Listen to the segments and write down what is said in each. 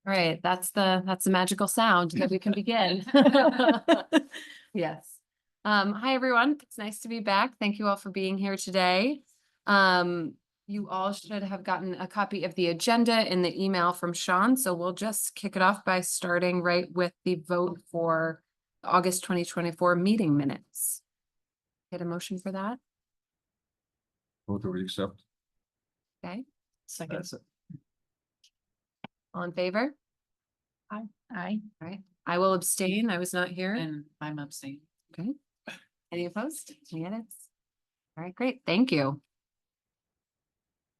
right, that's the magical sound that we can begin. Yes. Hi, everyone. It's nice to be back. Thank you all for being here today. You all should have gotten a copy of the agenda in the email from Sean, so we'll just kick it off by starting right with the vote for August 2024 meeting minutes. Get a motion for that? Vote that we accept. Okay, Second. all in favor? Aye. All right, I will abstain. I was not here. And I'm abstaining. Okay. Any opposed? Any edits? All right, great. Thank you.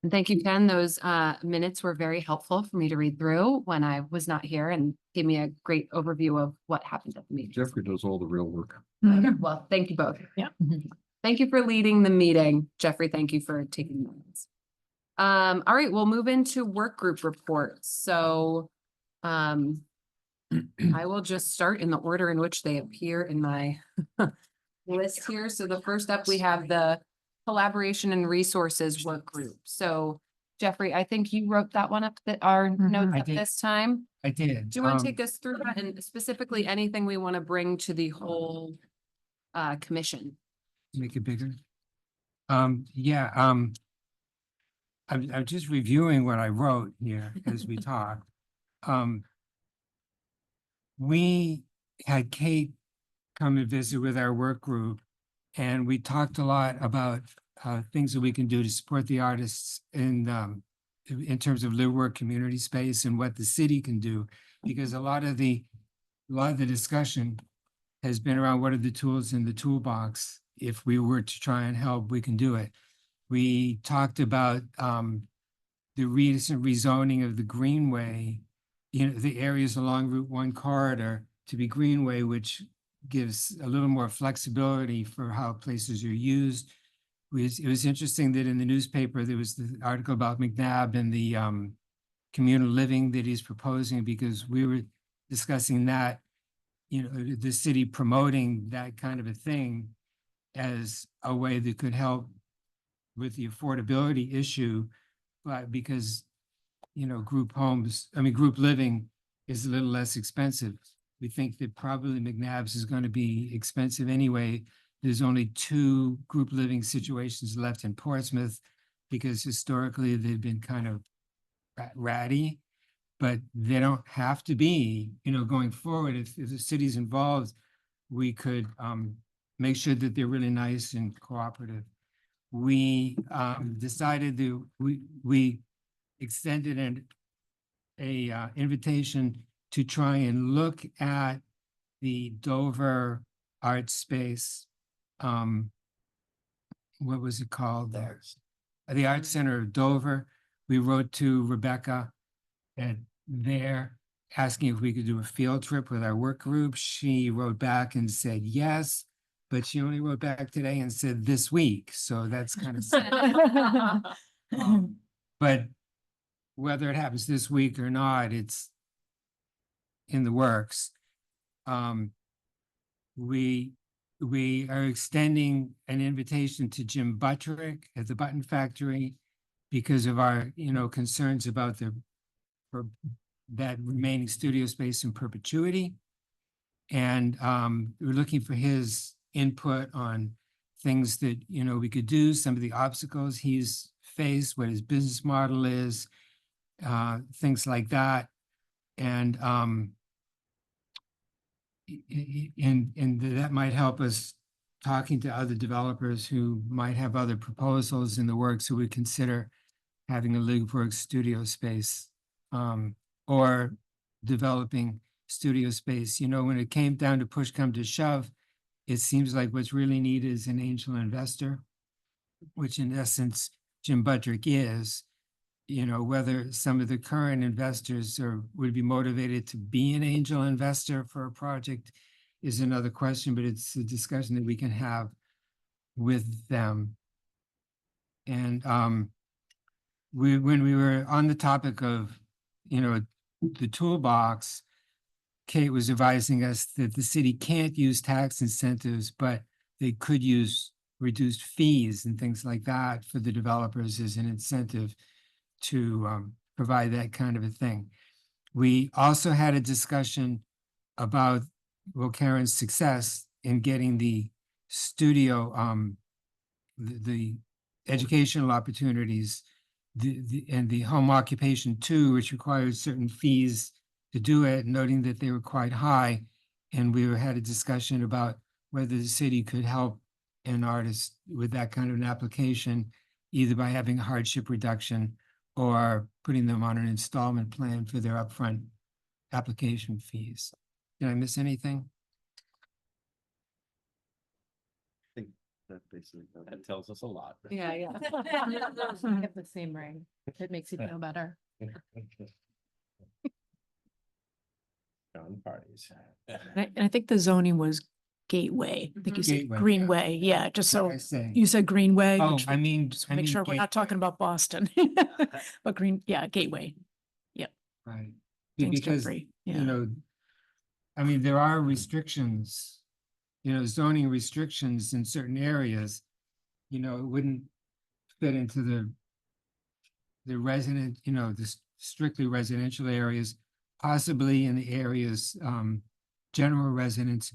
And thank you, Ken. Those minutes were very helpful for me to read through when I was not here and gave me a great overview of what happened at the meeting. Jeffrey does all the real work. Well, thank you both. Yeah. Thank you for leading the meeting. Jeffrey, thank you for taking notes. All right, we'll move into work group reports. So I will just start in the order in which they appear in my list here. So the first up, we have the collaboration and resources work group. So Jeffrey, I think you wrote that one up, that our notes I up did. this time. I did. Do you want to take us through that and specifically anything we want to bring to the whole commission? Make it bigger? Yeah, I'm just reviewing what I wrote here as we talk. We had Kate come and visit with our work group, and we talked a lot about things that we can do to support the artists in terms of live work community space and what the city can do, because a lot of the discussion has been around what are the tools in the toolbox. If we were to try and help, we can do it. We talked about the recent rezoning of the Greenway, the areas along Route 1 corridor to be Greenway, which gives a little more flexibility for how places are used. It was interesting that in the newspaper, there was the article about McNabb and the communal living that he's proposing, because we were discussing that, the city promoting that kind of a thing as a way that could help with the affordability issue, but because, group living is a little less expensive. We think that probably McNabb's is going to be expensive anyway. There's only 2 group living situations left in Portsmouth because historically they've been kind of ratty, but they don't have to be, going forward. If the city's involved, we could make sure that they're really nice and cooperative. We decided that we extended an invitation to try and look at the Dover art space. What was it called there? The Art Center of Dover. We wrote to Rebecca there asking if we could do a field trip with our work group. She wrote back and said yes, but she only wrote back today and said this week. So that's kind of sad. But whether it happens this week or not, it's in the works. We are extending an invitation to Jim Buttrick at the Button Factory because of our, concerns about that remaining studio space in perpetuity. And we're looking for his input on things that, we could do, some of the obstacles he's faced, what his business model is, things like that. And that might help us talking to other developers who might have other proposals in the works who would consider having a LiveWorks studio space or developing studio space. When it came down to push come to shove, it seems like what's really needed is an angel investor, which in essence Jim Buttrick is. Whether some of the current investors would be motivated to be an angel investor for a project is another question, but it's a discussion that we can have with them. And when we were on the topic of, the toolbox, Kate was advising us that the city can't use tax incentives, but they could use reduced fees and things like that for the developers as an incentive to provide that kind of a thing. We also had a discussion about, well, Karen's success in getting the studio, the educational opportunities, and the home occupation too, which required certain fees to do it, noting that they were quite high. And we had a discussion about whether the city could help an artist with that kind of an application, either by having a hardship reduction or putting them on an installment plan for their upfront application fees. Did I miss anything? That basically, that tells us a lot. Yeah, yeah. I have the same ring. It makes you feel better. Fun parties. And I think the zoning was Gateway. I think you said Gateway, yeah. Greenway. Yeah, just so I say. you said Greenway. Oh, which I mean, just make sure we're not talking about Boston. But Gateway. Right. Thanks, Because, Jeffrey. you Yeah. know, I mean, there are restrictions, zoning restrictions in certain areas. It wouldn't fit into the resident, the strictly residential areas, possibly in the areas, general residence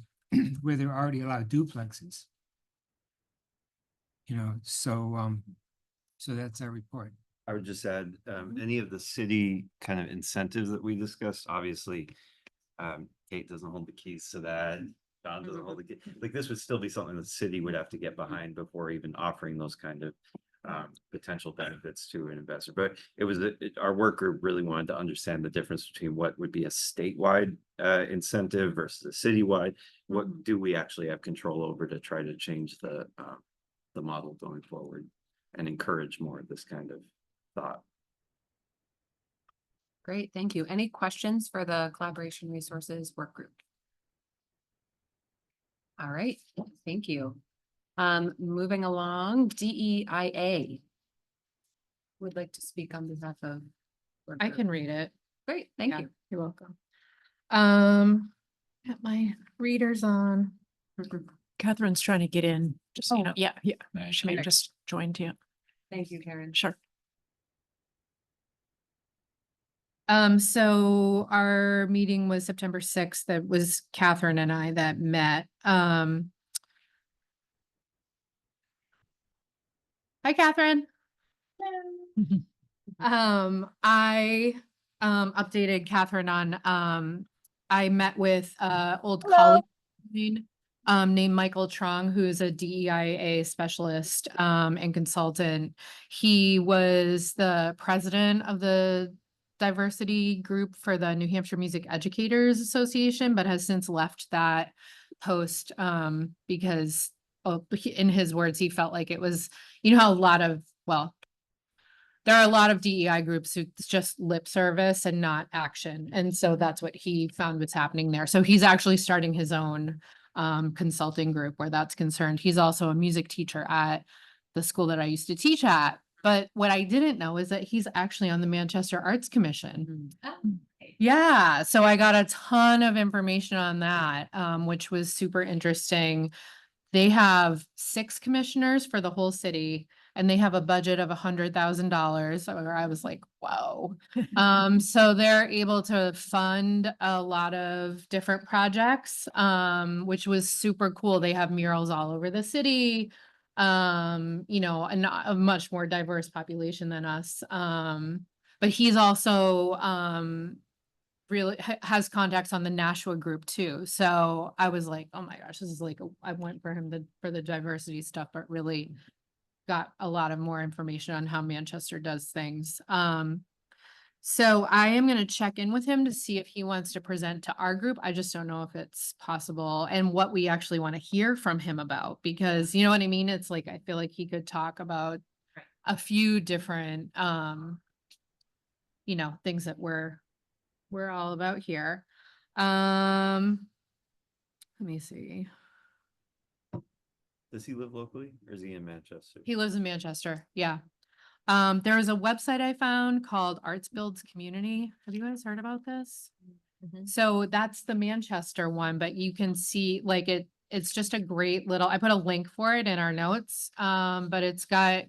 where there are already a lot of duplexes. So that's our report. I would just add, any of the city kind of incentives that we discussed, obviously, Kate doesn't hold the keys to that. John doesn't hold the key. Like, this would still be something the city would have to get behind before even offering those kind of potential benefits to an investor. But it was, our work group really wanted to understand the difference between what would be a statewide incentive versus a citywide. What do we actually have control over to try to change the model going forward and encourage more of this kind of thought? Great, thank you. Any questions for the Collaboration Resources Work Group? All right, thank you. Moving along, DEIA. Would like to speak on behalf of. work I group. can read it. Great, thank Yeah, you. You're welcome. Got my readers on. Catherine's trying to get in, just, Oh. yeah, she may have just joined you. Thank you, Karen. Sure. So our meeting was September 6th. That was Catherine and I that met. Hi, Catherine. I updated Catherine on, I met with old colleague named Michael Trong, who is a DEIA specialist and consultant. He was the president of the diversity group for the New Hampshire Music Educators Association, but has since left that post because in his words, he felt like it was, how there are a lot of DEI groups who it's just lip service and not action. And so that's what he found was happening there. So he's actually starting his own consulting group where that's concerned. He's also a music teacher at the school that I used to teach at. But what I didn't know is that he's actually on the Manchester Arts Commission. Yeah, so I got a ton of information on that, which was super interesting. They have 6 commissioners for the whole city, and they have a budget of $100,000. Where I was like, whoa. So they're able to fund a lot of different projects, which was super cool. They have murals all over the city, and a much more diverse population than us. But he's also really has contacts on the Nashua group too. So I was like, oh my gosh, this is like, I went for him for the diversity stuff, but really got a lot of more information on how Manchester does things. So I am going to check in with him to see if he wants to present to our group. I just don't know if it's possible and what we actually want to hear from him about, because you know what I mean? It's like, I feel like he could talk about a few different, things that we're all about here. Let me see. Does he live locally or is he in Manchester? He lives in Manchester. Yeah. There is a website I found called Arts Builds Community. Have you guys heard about this? So that's the Manchester one, but you can see like it's just a great little, I put a link for it in our notes. But it's got,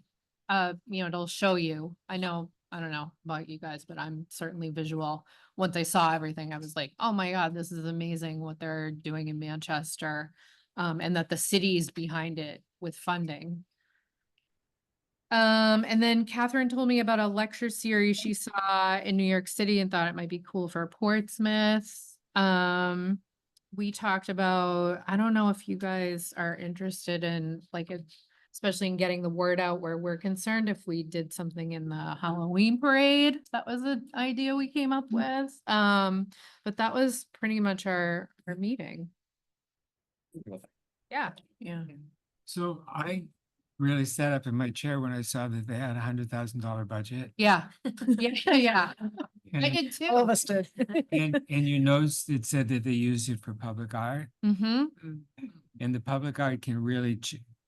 it'll show you. I know I don't know about you guys, but I'm certainly visual. Once I saw everything, I was like, oh my God, this is amazing what they're doing in Manchester. And that the city's behind it with funding. And then Catherine told me about a lecture series she saw in New York City and thought it might be cool for Portsmouth. We talked about, I don't know if you guys are interested in like, especially in getting the word out where we're concerned, if we did something in the Halloween parade. That was an idea we came up with. But that was pretty much our meeting. Yeah. Yeah. So I really sat up in my chair when I saw that they had $100,000 budget. Yeah. Yeah, yeah. I And, did too. All of us did. and you noticed it said that they used it for public art, Mm-hmm. and the public art can really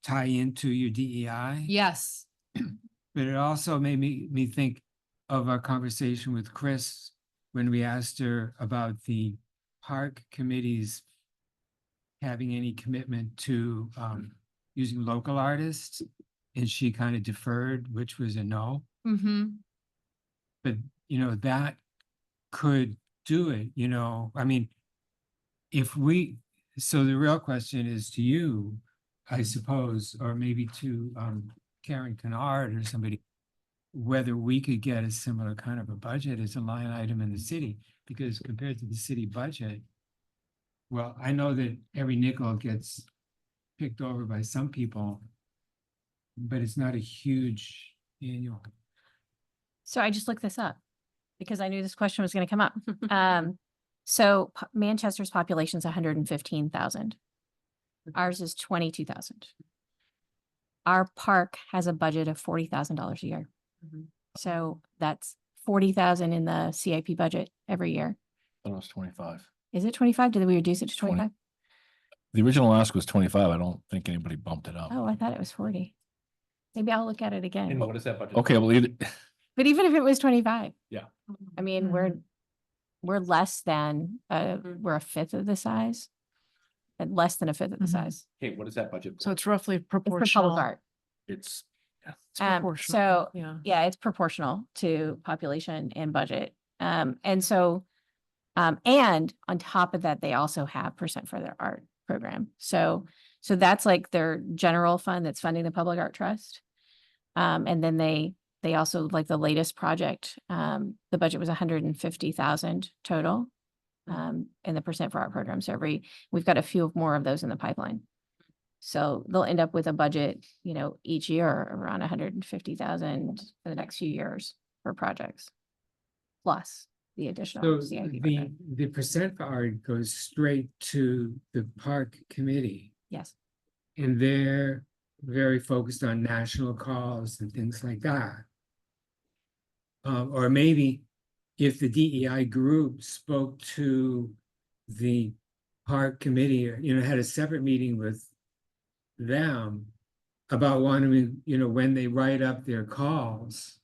tie into your DEI. Yes. But it also made me think of our conversation with Chris when we asked her about the park committees having any commitment to using local artists, and she kind of deferred, which was a no. Mm-hmm. But that could do it. I mean, so the real question is to you, I suppose, or maybe to Karen Kennard or somebody, whether we could get a similar kind of a budget as a line item in the city, because compared to the city budget, well, I know that every nickel gets picked over by some people, but it's not a huge annual. So I just looked this up because I knew this question was going to come up. So Manchester's population is 115,000. Ours is 22,000. Our park has a budget of $40,000 a year. So that's 40,000 in the CIP budget every year. Thought it was 25. Is it 25? Did we reduce it to 20. 25? The original ask was 25. I don't think anybody bumped it up. Oh, I thought it was 40. Maybe I'll look at it again. what is that budget? Okay, well, either, But even if it was 25. Yeah. I mean, we're less than, we're a fifth of the size. And less than a fifth of the Mhm. size. Okay, what is that budget? So it's roughly It's for proportional. public art. it's, yeah. It's proportional. So Yeah. yeah, it's proportional to population and budget. And so, and on top of that, they also have percent for their art program. So that's like their general fund that's funding the Public Art Trust. And then they also, like the latest project, the budget was 150,000 total. In the percent for art program. So we've got a few more of those in the pipeline. So they'll end up with a budget, each year around 150,000 for the next few years for projects. Plus the So additional CIP budget. the percent for art goes straight to the park committee, Yes. and they're very focused on national calls and things like that. Or maybe if the DEI group spoke to the park committee, or, had a separate meeting with them about wanting, when they write up their calls,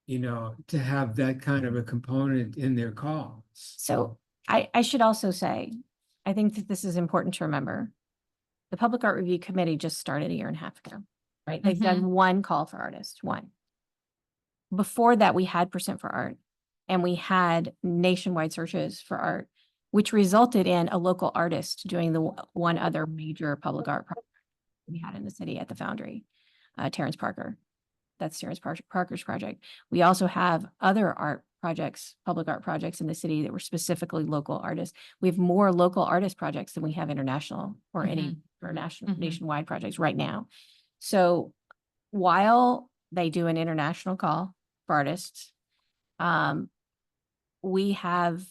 to have that kind of a component in their calls. So I should also say, I think that this is important to remember. The Public Art Review Committee just started a year and a half ago, right? They've done one call for artists, one. Before that, we had percent for art. And we had nationwide searches for art, which resulted in a local artist doing the one other major public art project we had in the city at the Foundry, Terrence Parker. That's Terrence Parker's project. We also have other art projects, public art projects in the city that were specifically local artists. We have more local artist projects than we have international or any or nationwide projects right now. So while they do an international call for artists, we have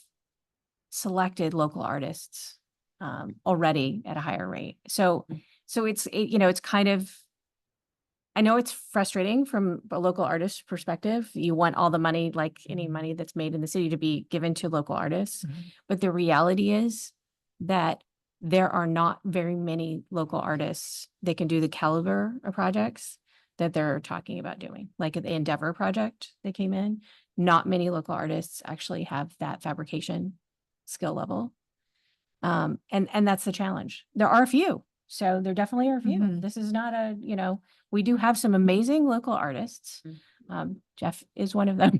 selected local artists already at a higher rate. So it's kind of, I know it's frustrating from a local artist perspective. You want all the money, like any money that's made in the city, to be given to local artists. But the reality is that there are not very many local artists that can do the caliber of projects that they're talking about doing. Like the Endeavor project that came in, not many local artists actually have that fabrication skill level. And that's the challenge. There are a few. So there definitely are a few. This is not we do have some amazing local artists. Jeff is one of them.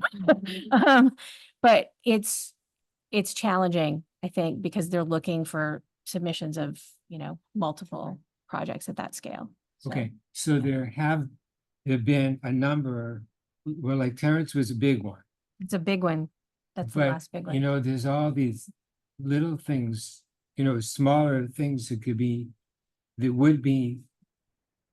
But it's challenging, I think, because they're looking for submissions of, multiple projects at that scale. So, Okay, so there've been a number, well, like Terrence was a big one. it's a big one. That's the But, last big one. there's all these little things, smaller things that would be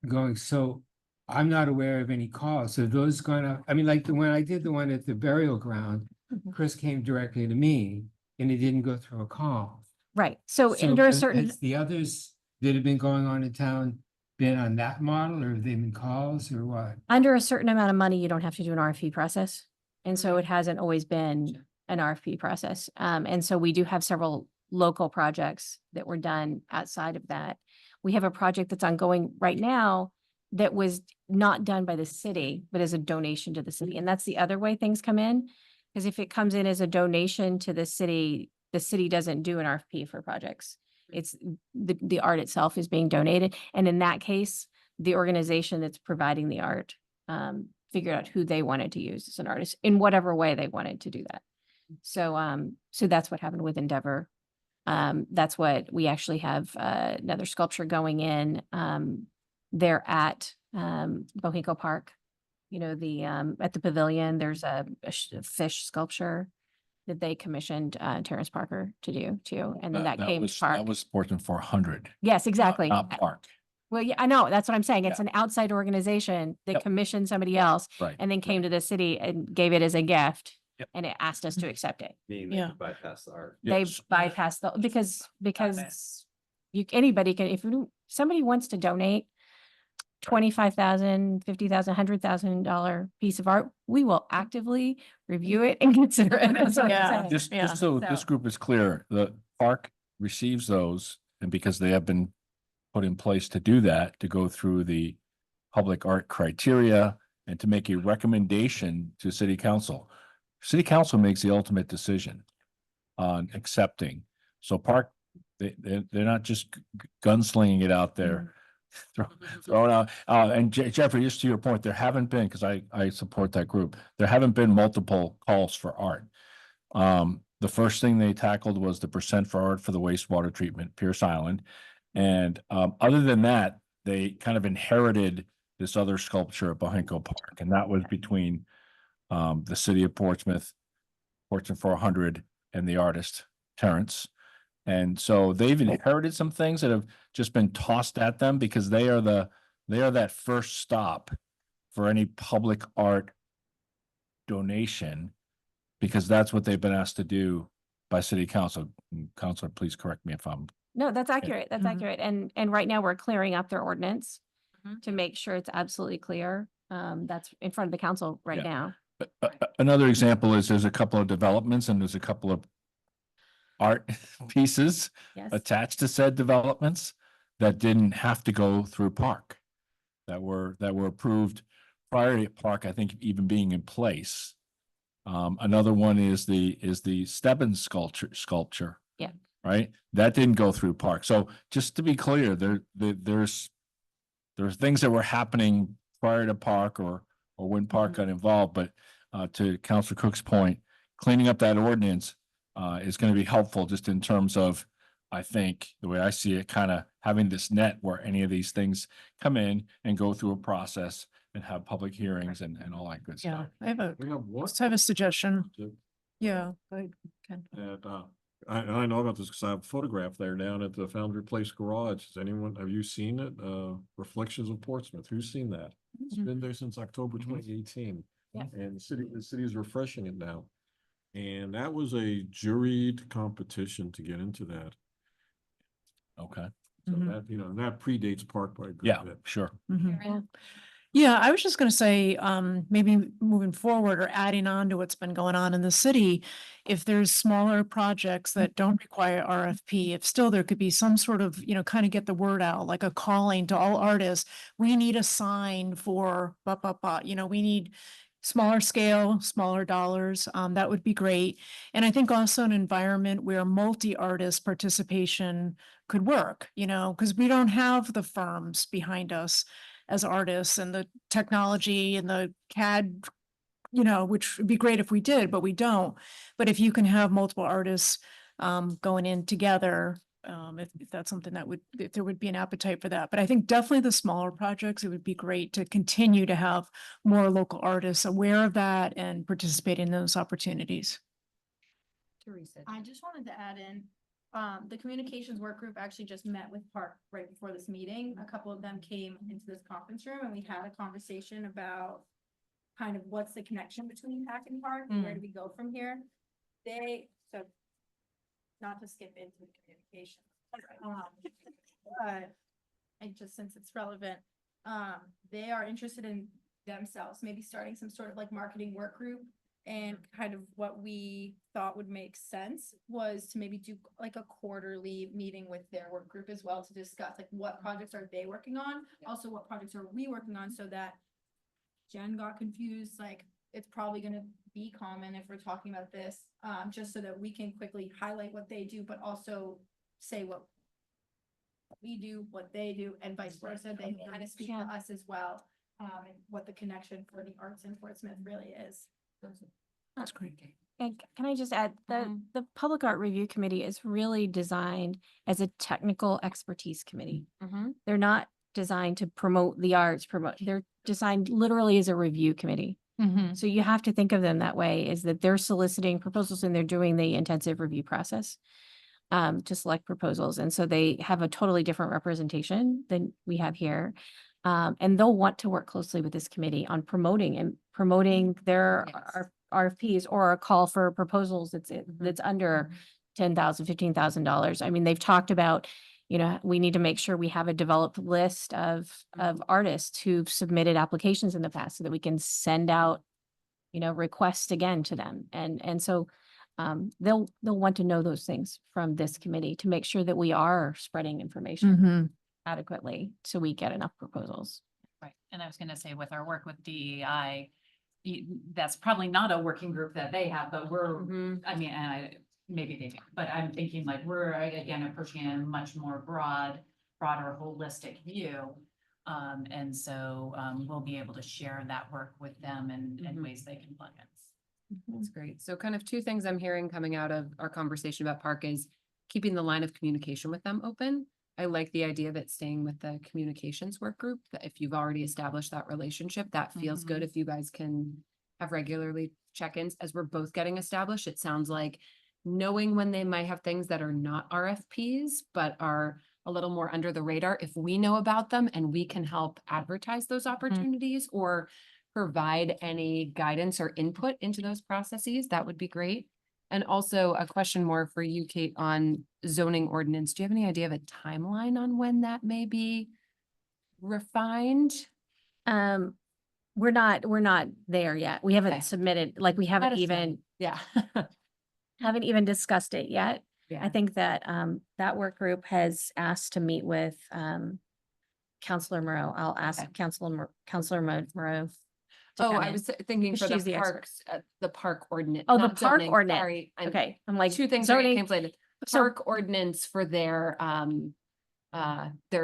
going, so I'm not aware of any calls. So those gonna, like when I did the one at the burial ground, Mhm. Chris came directly to me and it didn't go through a call. Right. So So under a has- certain, has the others that have been going on in town been on that model, or have they been calls, or what? under a certain amount of money, you don't have to do an RFP process. And so it hasn't always been an RFP process. And so we do have several local projects that were done outside of that. We have a project that's ongoing right now that was not done by the city, but as a donation to the city. And that's the other way things come in. Because if it comes in as a donation to the city doesn't do an RFP for projects. It's the art itself is being donated. And in that case, the organization that's providing the art figured out who they wanted to use as an artist in whatever way they wanted to do that. So, so that's what happened with Endeavor. That's what we actually have another sculpture going in. They're at Bohinco Park. At the pavilion, there's a fish sculpture that they commissioned Terrence Parker to do too. And then that came to Park. That was Sportsman 400, Yes, exactly. not Park. Well, yeah, I know. That's what I'm saying. It's an outside organization that Yep. commissioned somebody else Right. and then came to the city and gave it as a gift. Yep. And it asked us to accept it. Meaning they Yeah. could bypass the art. They Yes. bypassed because anybody can, if somebody wants to donate $25,000, $50,000, $100,000 piece of art, we will actively review it and consider it. That's what I'm Yeah. saying. Just, Yeah. just so this So- group is clear, the park receives those, and because they have been put in place to do that, to go through the public art criteria and to make a recommendation to city council. City council makes the ultimate decision on accepting. So park, they're not just gunslinging it out there. Throw it out. And Jeffrey, just to your point, there haven't been, because I support that group, there haven't been multiple calls for art. The first thing they tackled was the percent for art for the wastewater treatment, Pierce Island. And other than that, they kind of inherited this other sculpture at Bohinco Park, and that was between the city of Portsmouth, Portsmouth 400, and the artist Terrence. And so they've inherited some things that have just been tossed at them because they are that first stop for any public art donation, because that's what they've been asked to do by city council. Counselor, please correct me if I'm. No, that's accurate. That's Mhm. accurate. And right now we're clearing up their ordinance Mhm. to make sure it's absolutely clear. That's in front of the council right Yeah. now. Another example is there's a couple of developments and there's a couple of art pieces Yes. attached to said developments that didn't have to go through park. That were approved prior to park, I think, even being in place. Another one is the Stebbins sculpture. Yeah. Right? That didn't go through park. So just to be clear, there's things that were happening prior to park or when park got involved, but to Councilor Cook's point, cleaning up that ordinance is going to be helpful just in terms of, I think, the way I see it, kind of having this net where any of these things come in and go through a process and have public hearings and all that good Yeah, stuff. I have a, We have one. just have a suggestion. to- Yeah, go ahead, Ken. And I know about this because I have a photograph there down at the Foundry Place Garage. Have you seen it? Reflections of Portsmouth. Who's seen that? It's Mhm. been there since October 2018. Yeah. And the city is refreshing it now. And that was a juried competition to get into that. Okay. So Mhm. that, that predates Park by a good Yeah, bit. sure. Mhm. Yeah. Yeah, I was just gonna say, maybe moving forward or adding on to what's been going on in the city, if there's smaller projects that don't require RFP, if still there could be some sort of, kind of get the word out, like a calling to all artists, we need a sign for we need smaller scale, smaller dollars, that would be great. And I think also an environment where multi-artist participation could work, because we don't have the firms behind us as artists and the technology and the CAD you know, which would be great if we did, but we don't. But if you can have multiple artists going in together, if that's something that would, if there would be an appetite for that. But I think definitely the smaller projects, it would be great to continue to have more local artists aware of that and participate in those opportunities. Teresa. I just wanted to add in, the communications work group actually just met with Park right before this meeting. A couple of them came into this conference room and we had a conversation about kind of what's the connection between PAC and Park and where do we go from here? So not to skip into the communication. But and just since it's relevant, they are interested in themselves, maybe starting some sort of like marketing work group. And kind of what we thought would make sense was to maybe do like a quarterly meeting with their work group as well to discuss like what projects are they working on? Also, what projects are we working on so that Jen got confused, like it's probably gonna be common if we're talking about this, just so that we can quickly highlight what they do, but also say what we do, what they do, and vice versa. They kind of speak to us as well, and what the connection for the arts in Portsmouth really is. That's great. And can I just add, the Public Art Review Committee is really designed as a technical expertise committee. They're not designed to promote the arts, they're designed literally as a review committee. So you have to think of them that way, is that they're soliciting proposals and they're doing the intensive review process to select proposals. And so they have a totally different representation than we have here. And they'll want to work closely with this committee on promoting their RFPs or a call for proposals that's under $10,000, $15,000. I mean, they've talked about, you know, we need to make sure we have a developed list of artists who've submitted applications in the past so that we can send out, you know, requests again to them. And so they'll want to know those things from this committee to make sure that we are spreading information adequately so we get enough proposals. Right, and I was gonna say with our work with DEI, that's probably not a working group that they have, but we're, I mean, and maybe they do, but I'm thinking like we're again approaching a much more broader holistic view. And so we'll be able to share that work with them in ways they can plug in. That's great. So kind of two things I'm hearing coming out of our conversation about Park is keeping the line of communication with them open. I like the idea of it staying with the communications work group, that if you've already established that relationship, that feels good. If you guys can have regularly check-ins as we're both getting established, it sounds like knowing when they might have things that are not RFPs, but are a little more under the radar, if we know about them and we can help advertise those opportunities or provide any guidance or input into those processes, that would be great. And also a question more for you, Kate, on zoning ordinance. Do you have any idea of a timeline on when that may be refined? We're not there yet. We haven't Okay. submitted, like we haven't even Yeah. haven't even discussed it yet. Yeah. I think that that work group has asked to meet with Counselor Moreau. I'll ask Okay. Counselor Moreau. to Oh, come I in. was thinking for She's the the expert. parks, the park ordinance. Oh, the not park zoning, ordinance. Sorry. Okay, I'm like Two things are zoning. conflated. So- Park ordinance for their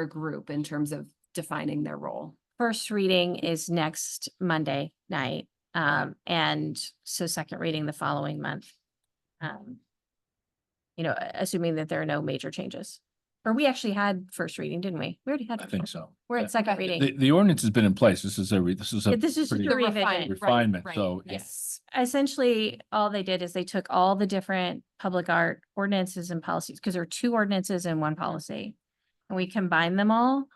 group in terms of defining their role. First reading is next Monday night. And so second reading the following month. You know, assuming that there are no major changes. Or we actually had first reading, didn't we? We already had. I think so. We're Yeah. at second Okay. reading. The ordinance has been in place. This is Yeah, this is just pretty a revision. refinement, right, so. Yes. Essentially, all they did is they took all the different public art ordinances and policies, because there are two ordinances and one policy. And we combined them all.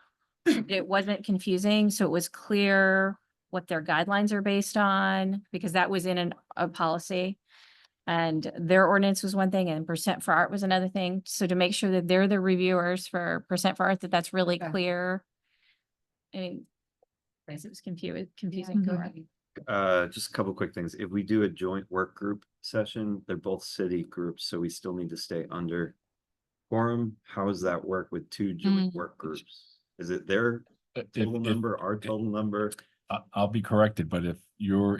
It wasn't confusing, so it was clear what their guidelines are based on, because that was in a policy. And their ordinance was one thing and percent for art was another thing. So to make sure that they're the reviewers for percent for art, that's really Okay. clear. I mean, it was confusing. Go ahead. Just a couple quick things. If we do a joint work group session, they're both city groups, so we still need to stay under quorum. How does that work with two joint work groups? Is it their total number, our total number? I'll be corrected, but if your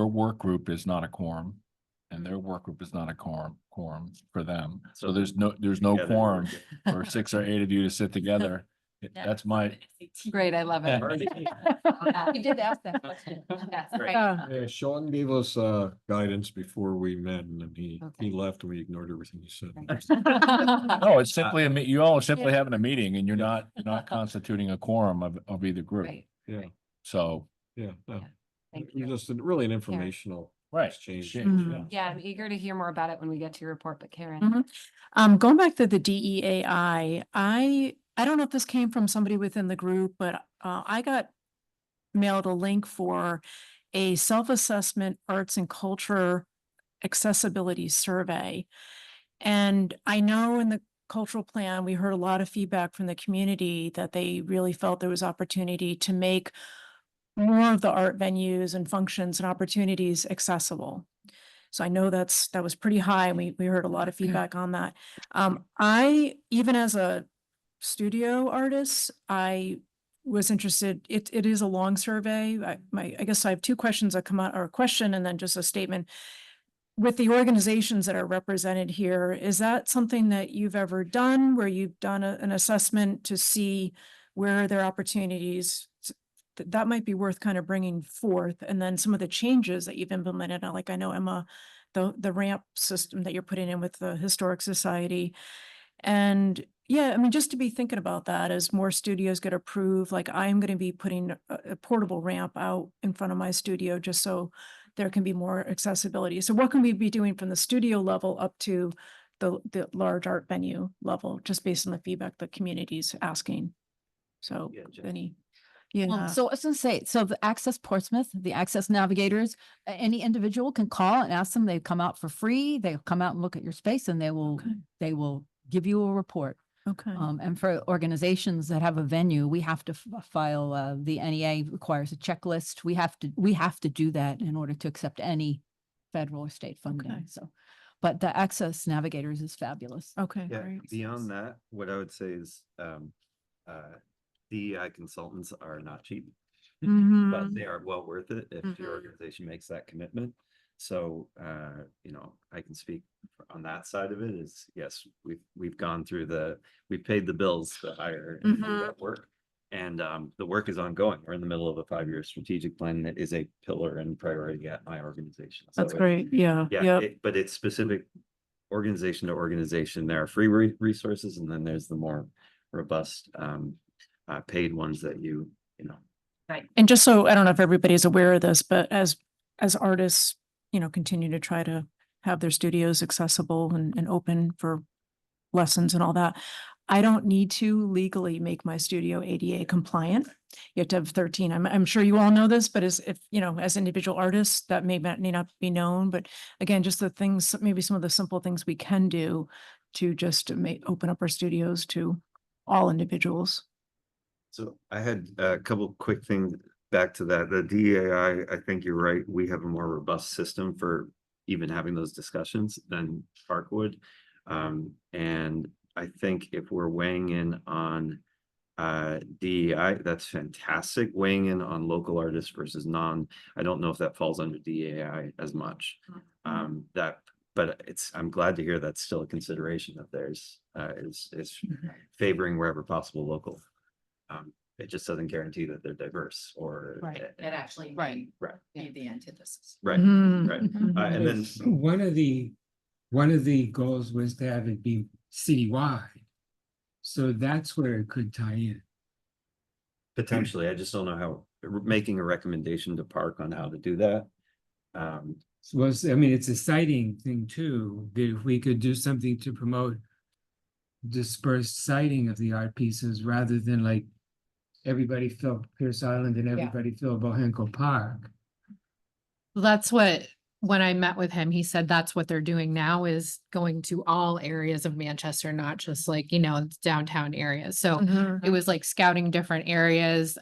work group is not a quorum and their work group is not a quorum for them, so So there's no together, quorum for 6 or 8 of you to sit together That's my, Great, I love it. You did ask that question. Yes, right. Yeah, Sean gave us guidance before we met and then he Okay. left and we ignored everything he said. no, it's simply, you all are simply having a meeting and you're not constituting a quorum of either group. Right, Yeah, So, yeah. No. thank It was you. just really an informational right. exchange. Mhm. Yeah, I'm eager to hear more about it when we get to your report, but Karen. Going back to the DEAI, I don't know if this came from somebody within the group, but I got mailed a link for a self-assessment arts and culture accessibility survey. And I know in the cultural plan, we heard a lot of feedback from the community that they really felt there was opportunity to make more of the art venues and functions and opportunities accessible. So I know that was pretty high and we heard a lot of feedback on that. I, even as a studio artist, I was interested, it is a long survey. I guess I have two questions that come out, or a question and then just a statement. With the organizations that are represented here, is that something that you've ever done where you've done an assessment to see where there are opportunities? That might be worth kind of bringing forth, and then some of the changes that you've implemented, like I know Emma, the ramp system that you're putting in with the Historic Society. And yeah, I mean, just to be thinking about that as more studios get approved, like I'm going to be putting a portable ramp out in front of my studio just so there can be more accessibility. So what can we be doing from the studio level up to the large art venue level, just based on the feedback the community's asking? So Yeah, Jen. any, Well, yeah, so I was gonna say, so the Access Portsmouth, the Access Navigators, any individual can call and ask them, they come out for free, they'll come out and look at your space and Okay. they will give you a report. okay. And for organizations that have a venue, we have to file, the NEA requires a checklist. We have to do that in order to accept any federal or state funding. Okay. So, but the Access Navigators is fabulous. Okay, Yeah, great. beyond that, what I would say is, DEI consultants are not cheap, but Mhm. they are well worth it if Mhm. your organization makes that commitment. So, you know, I can speak on that side of it is, yes, we've gone through we've paid the bills to hire and do that work. And, the work is ongoing. We're in the middle of a 5-year strategic plan that is a pillar and priority at my organization. So That's great. Yeah, Yeah, yep. but it's specific organization to organization. There are free resources and then there's the more robust, paid ones that you know. And just so, I don't know if everybody's aware of this, but as artists, continue to try to have their studios accessible and open for lessons and all that, I don't need to legally make my studio ADA compliant. You have to have 13. I'm sure you all know this, but as individual artists, that may not be known, but again, just the things, maybe some of the simple things we can do to just open up our studios to all individuals. So I had a couple quick things back to that. The DEI, I think you're right. We have a more robust system for even having those discussions than Parkwood. And I think if we're weighing in on DEI, that's fantastic. Weighing in on local artists versus I don't know if that falls under DEI as much. But I'm glad to hear that's still a consideration of theirs, is favoring wherever possible local. It just doesn't guarantee that they're diverse or. Right, it actually. Right. Right. Be the antithesis. Right, Mhm. right. And then, One of the goals was to have it be citywide. So that's where it could tie in. potentially, I just don't know how, making a recommendation to Park on how to do that. Well, I mean, it's a sighting thing too, that if we could do something to promote dispersed sighting of the art pieces rather than like everybody fill Pierce Island and everybody fill Bohenko Park. Well, that's what, when I met with him, he said that's what they're doing now, is going to all areas of Manchester, not just like, downtown areas. So it was like scouting different areas,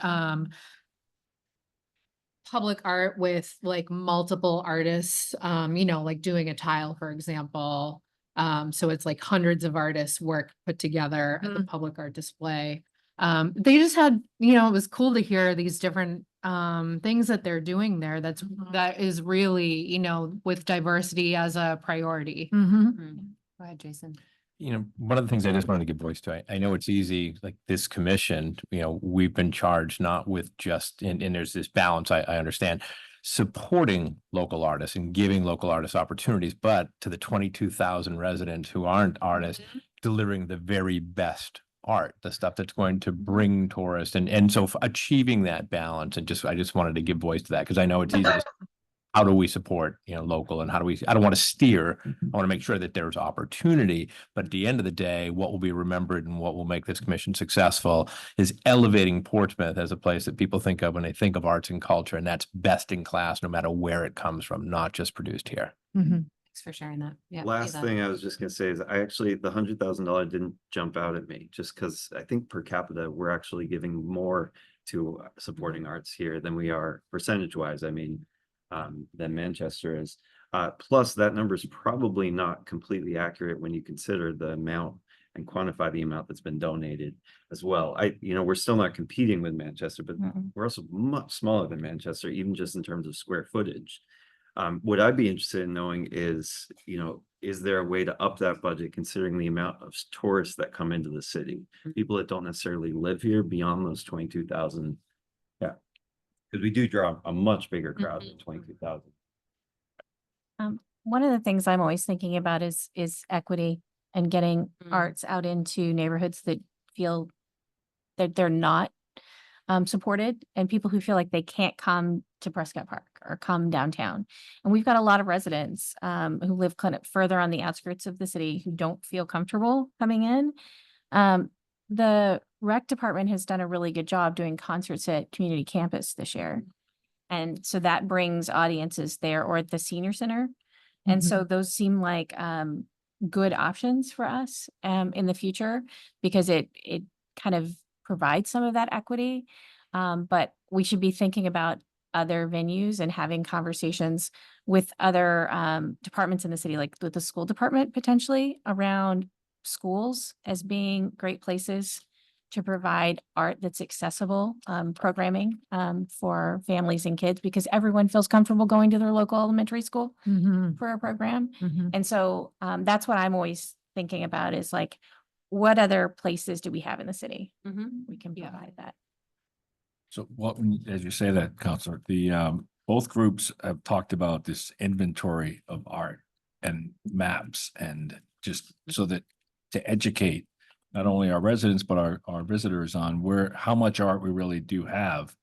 public art with like multiple artists, like doing a tile, for example. So it's like hundreds of artists' work put together at the public art display. They just had, it was cool to hear these different things that they're doing there. That is really, with diversity as a priority. Mhm. Go ahead, Jason. You know, one of the things I just wanted to give voice to, I know it's easy, like this commission, you know, we've been charged not with just, and there's this balance, I understand, supporting local artists and giving local artists opportunities, but to the 22,000 residents who aren't artists, delivering the very best art, the stuff that's going to bring tourists, and so achieving that balance, and I just wanted to give voice to that, because I know it's easy to how do we support, you know, local, and how do we, I don't want to steer, I want to make sure that there's opportunity, but at the end of the day, what will be remembered and what will make this commission successful is elevating Portsmouth as a place that people think of when they think of arts and culture, and that's best in class, no matter where it comes from, not just produced here. Mhm. Thanks for sharing that. Yeah. Last Eva. thing I was just gonna say is the $100,000 didn't jump out at me, just because I think per capita, we're actually giving more to supporting arts here than we are percentage wise. I mean, than Manchester is. Plus that number is probably not completely accurate when you consider the amount and quantify the amount that's been donated as well. We're still not competing with Manchester, but we're also much smaller than Manchester, even just in terms of square footage. What I'd be interested in knowing is, is there a way to up that budget considering the amount of tourists that come into the city? People that don't necessarily live here beyond those 22,000. Yeah. Because we do draw a much bigger crowd than 22,000. One of the things I'm always thinking about is equity and getting Mm. arts out into neighborhoods that feel that they're not supported, and people who feel like they can't come to Prescott Park or come downtown. And we've got a lot of residents who live kind of further on the outskirts of the city who don't feel comfortable coming in. The rec department has done a really good job doing concerts at community campus this year. And so that brings audiences there, or at the senior center. And so those seem like good options for us in the future, because it kind of provides some of that equity. But we should be thinking about other venues and having conversations with other departments in the city, like with the school department potentially, around schools as being great places to provide art that's accessible, programming for families and kids, because everyone feels comfortable going to their local elementary school for a program. And so that's what I'm always thinking about, is like, what other places do we have in the city? We can provide that. So as you say that, Counselor, both groups have talked about this inventory of art and maps, and just so that to educate not only our residents, but our visitors on how much art we really do have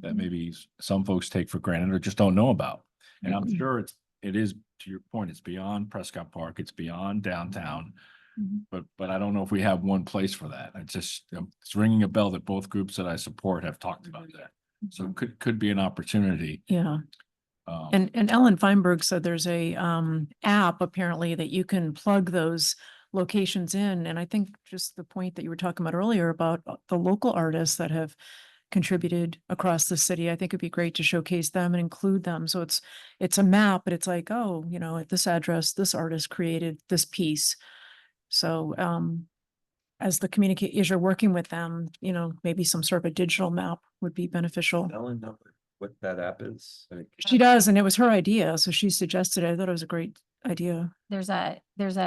that maybe some folks take for granted or just don't know about. And I'm sure it is, to your point, it's beyond Prescott Park, it's beyond downtown. But I don't know if we have one place for that. It's just, it's ringing a bell that both groups that I support have talked about that. So it could be an opportunity. Yeah. And Ellen Feinberg said there's a app apparently that you can plug those locations in. And I think just the point that you were talking about earlier about the local artists that have contributed across the city, I think it'd be great to showcase them and include them. So it's a map, but it's like, oh, at this address, this artist created this piece. So as you're working with them, maybe some sort of a digital map would be beneficial. Ellen, know what that app is? She does, and it was her idea, so she suggested it. I thought it was a great idea. There's a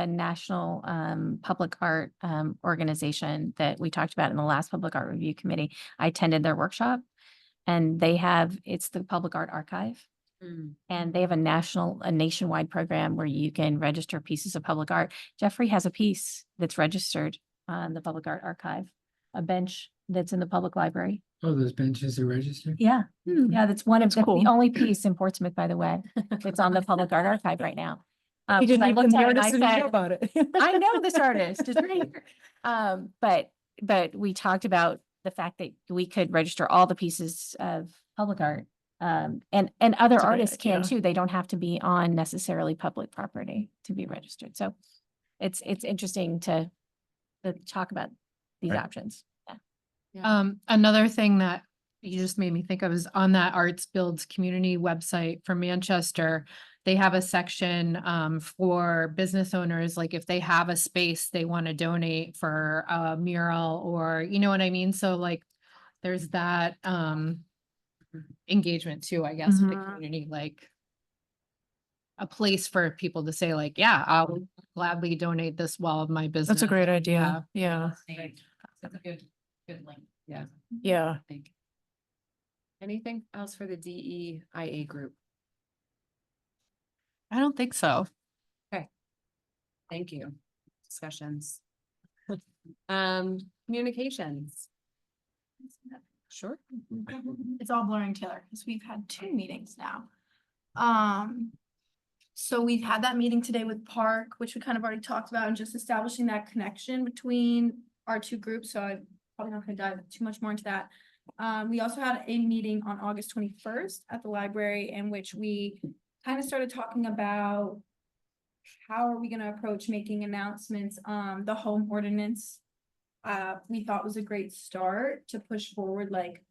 national public art organization that we talked about in the last Public Art Review Committee. I attended their workshop, and it's the Public Art Archive. And they have a nationwide program where you can register pieces of public art. Jeffrey has a piece that's registered on the Public Art Archive, a bench that's in the public library. Oh, those benches are registered? Yeah. Yeah, that's that's cool. the only piece in Portsmouth, by the way, that's on the Public Art Archive right now. He didn't I even looked the at it and artist I didn't know said, about it. I know this artist, it's right here. But we talked about the fact that we could register all the pieces of public art. And other That's a great artists can idea. too. They don't have to be on necessarily public property to be registered. So it's interesting to talk about these Right. options. Another thing that you just made me think of is on that Arts Builds community website for Manchester. They have a section for business owners, like if they have a space they want to donate for a mural, or you know what I mean? So like there's that engagement too, I guess, with the community, like a place for people to say like, yeah, I'll gladly donate this wall of my business. That's a great idea. Yeah, That's a good link. Yeah. yeah. I think. Anything else for the DEIA group? I don't think so. Thank you. Discussions. Communications. Sure. It's all blurring together because we've had 2 meetings now. So we've had that meeting today with Park, which we kind of already talked about, and just establishing that connection between our 2 groups. So I'm probably not gonna dive too much more into that. We also had a meeting on August 21st at the library in which we kind of started talking about how are we gonna approach making announcements. The home ordinance, we thought was a great start to push forward, like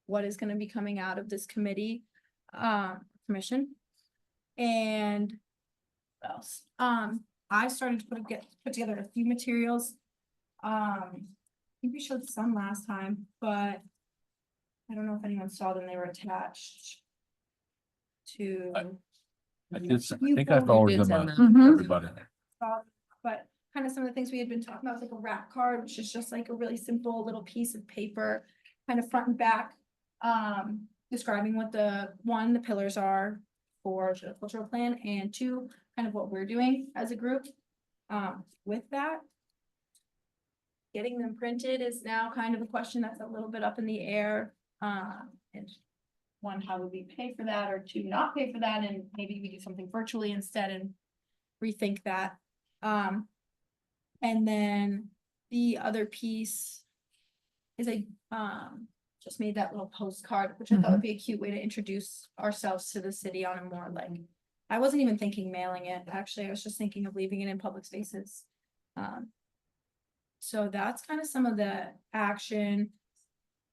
what is gonna be coming out of this committee, commission. And what else? I started to put together a few materials. I think we showed some last time, but I don't know if anyone saw them. They were attached to. I did, I You think I forwarded forwarded it them to on them. Mhm. everybody. But kind of some of the things we had been talking about, was like a wrap card, which is just like a really simple little piece of paper, kind of front and back, describing what the pillars are for the cultural plan, and 2, kind of what we're doing as a group. With that, getting them printed is now kind of a question that's a little bit up in the air. And 1, how would we pay for that, or 2, not pay for that, and maybe we do something virtually instead and rethink that. And then the other piece is just made that little postcard, which I thought would be a cute way to introduce ourselves to the city on a more like, I wasn't even thinking mailing it, actually, I was just thinking of leaving it in public spaces. So that's kind of some of the action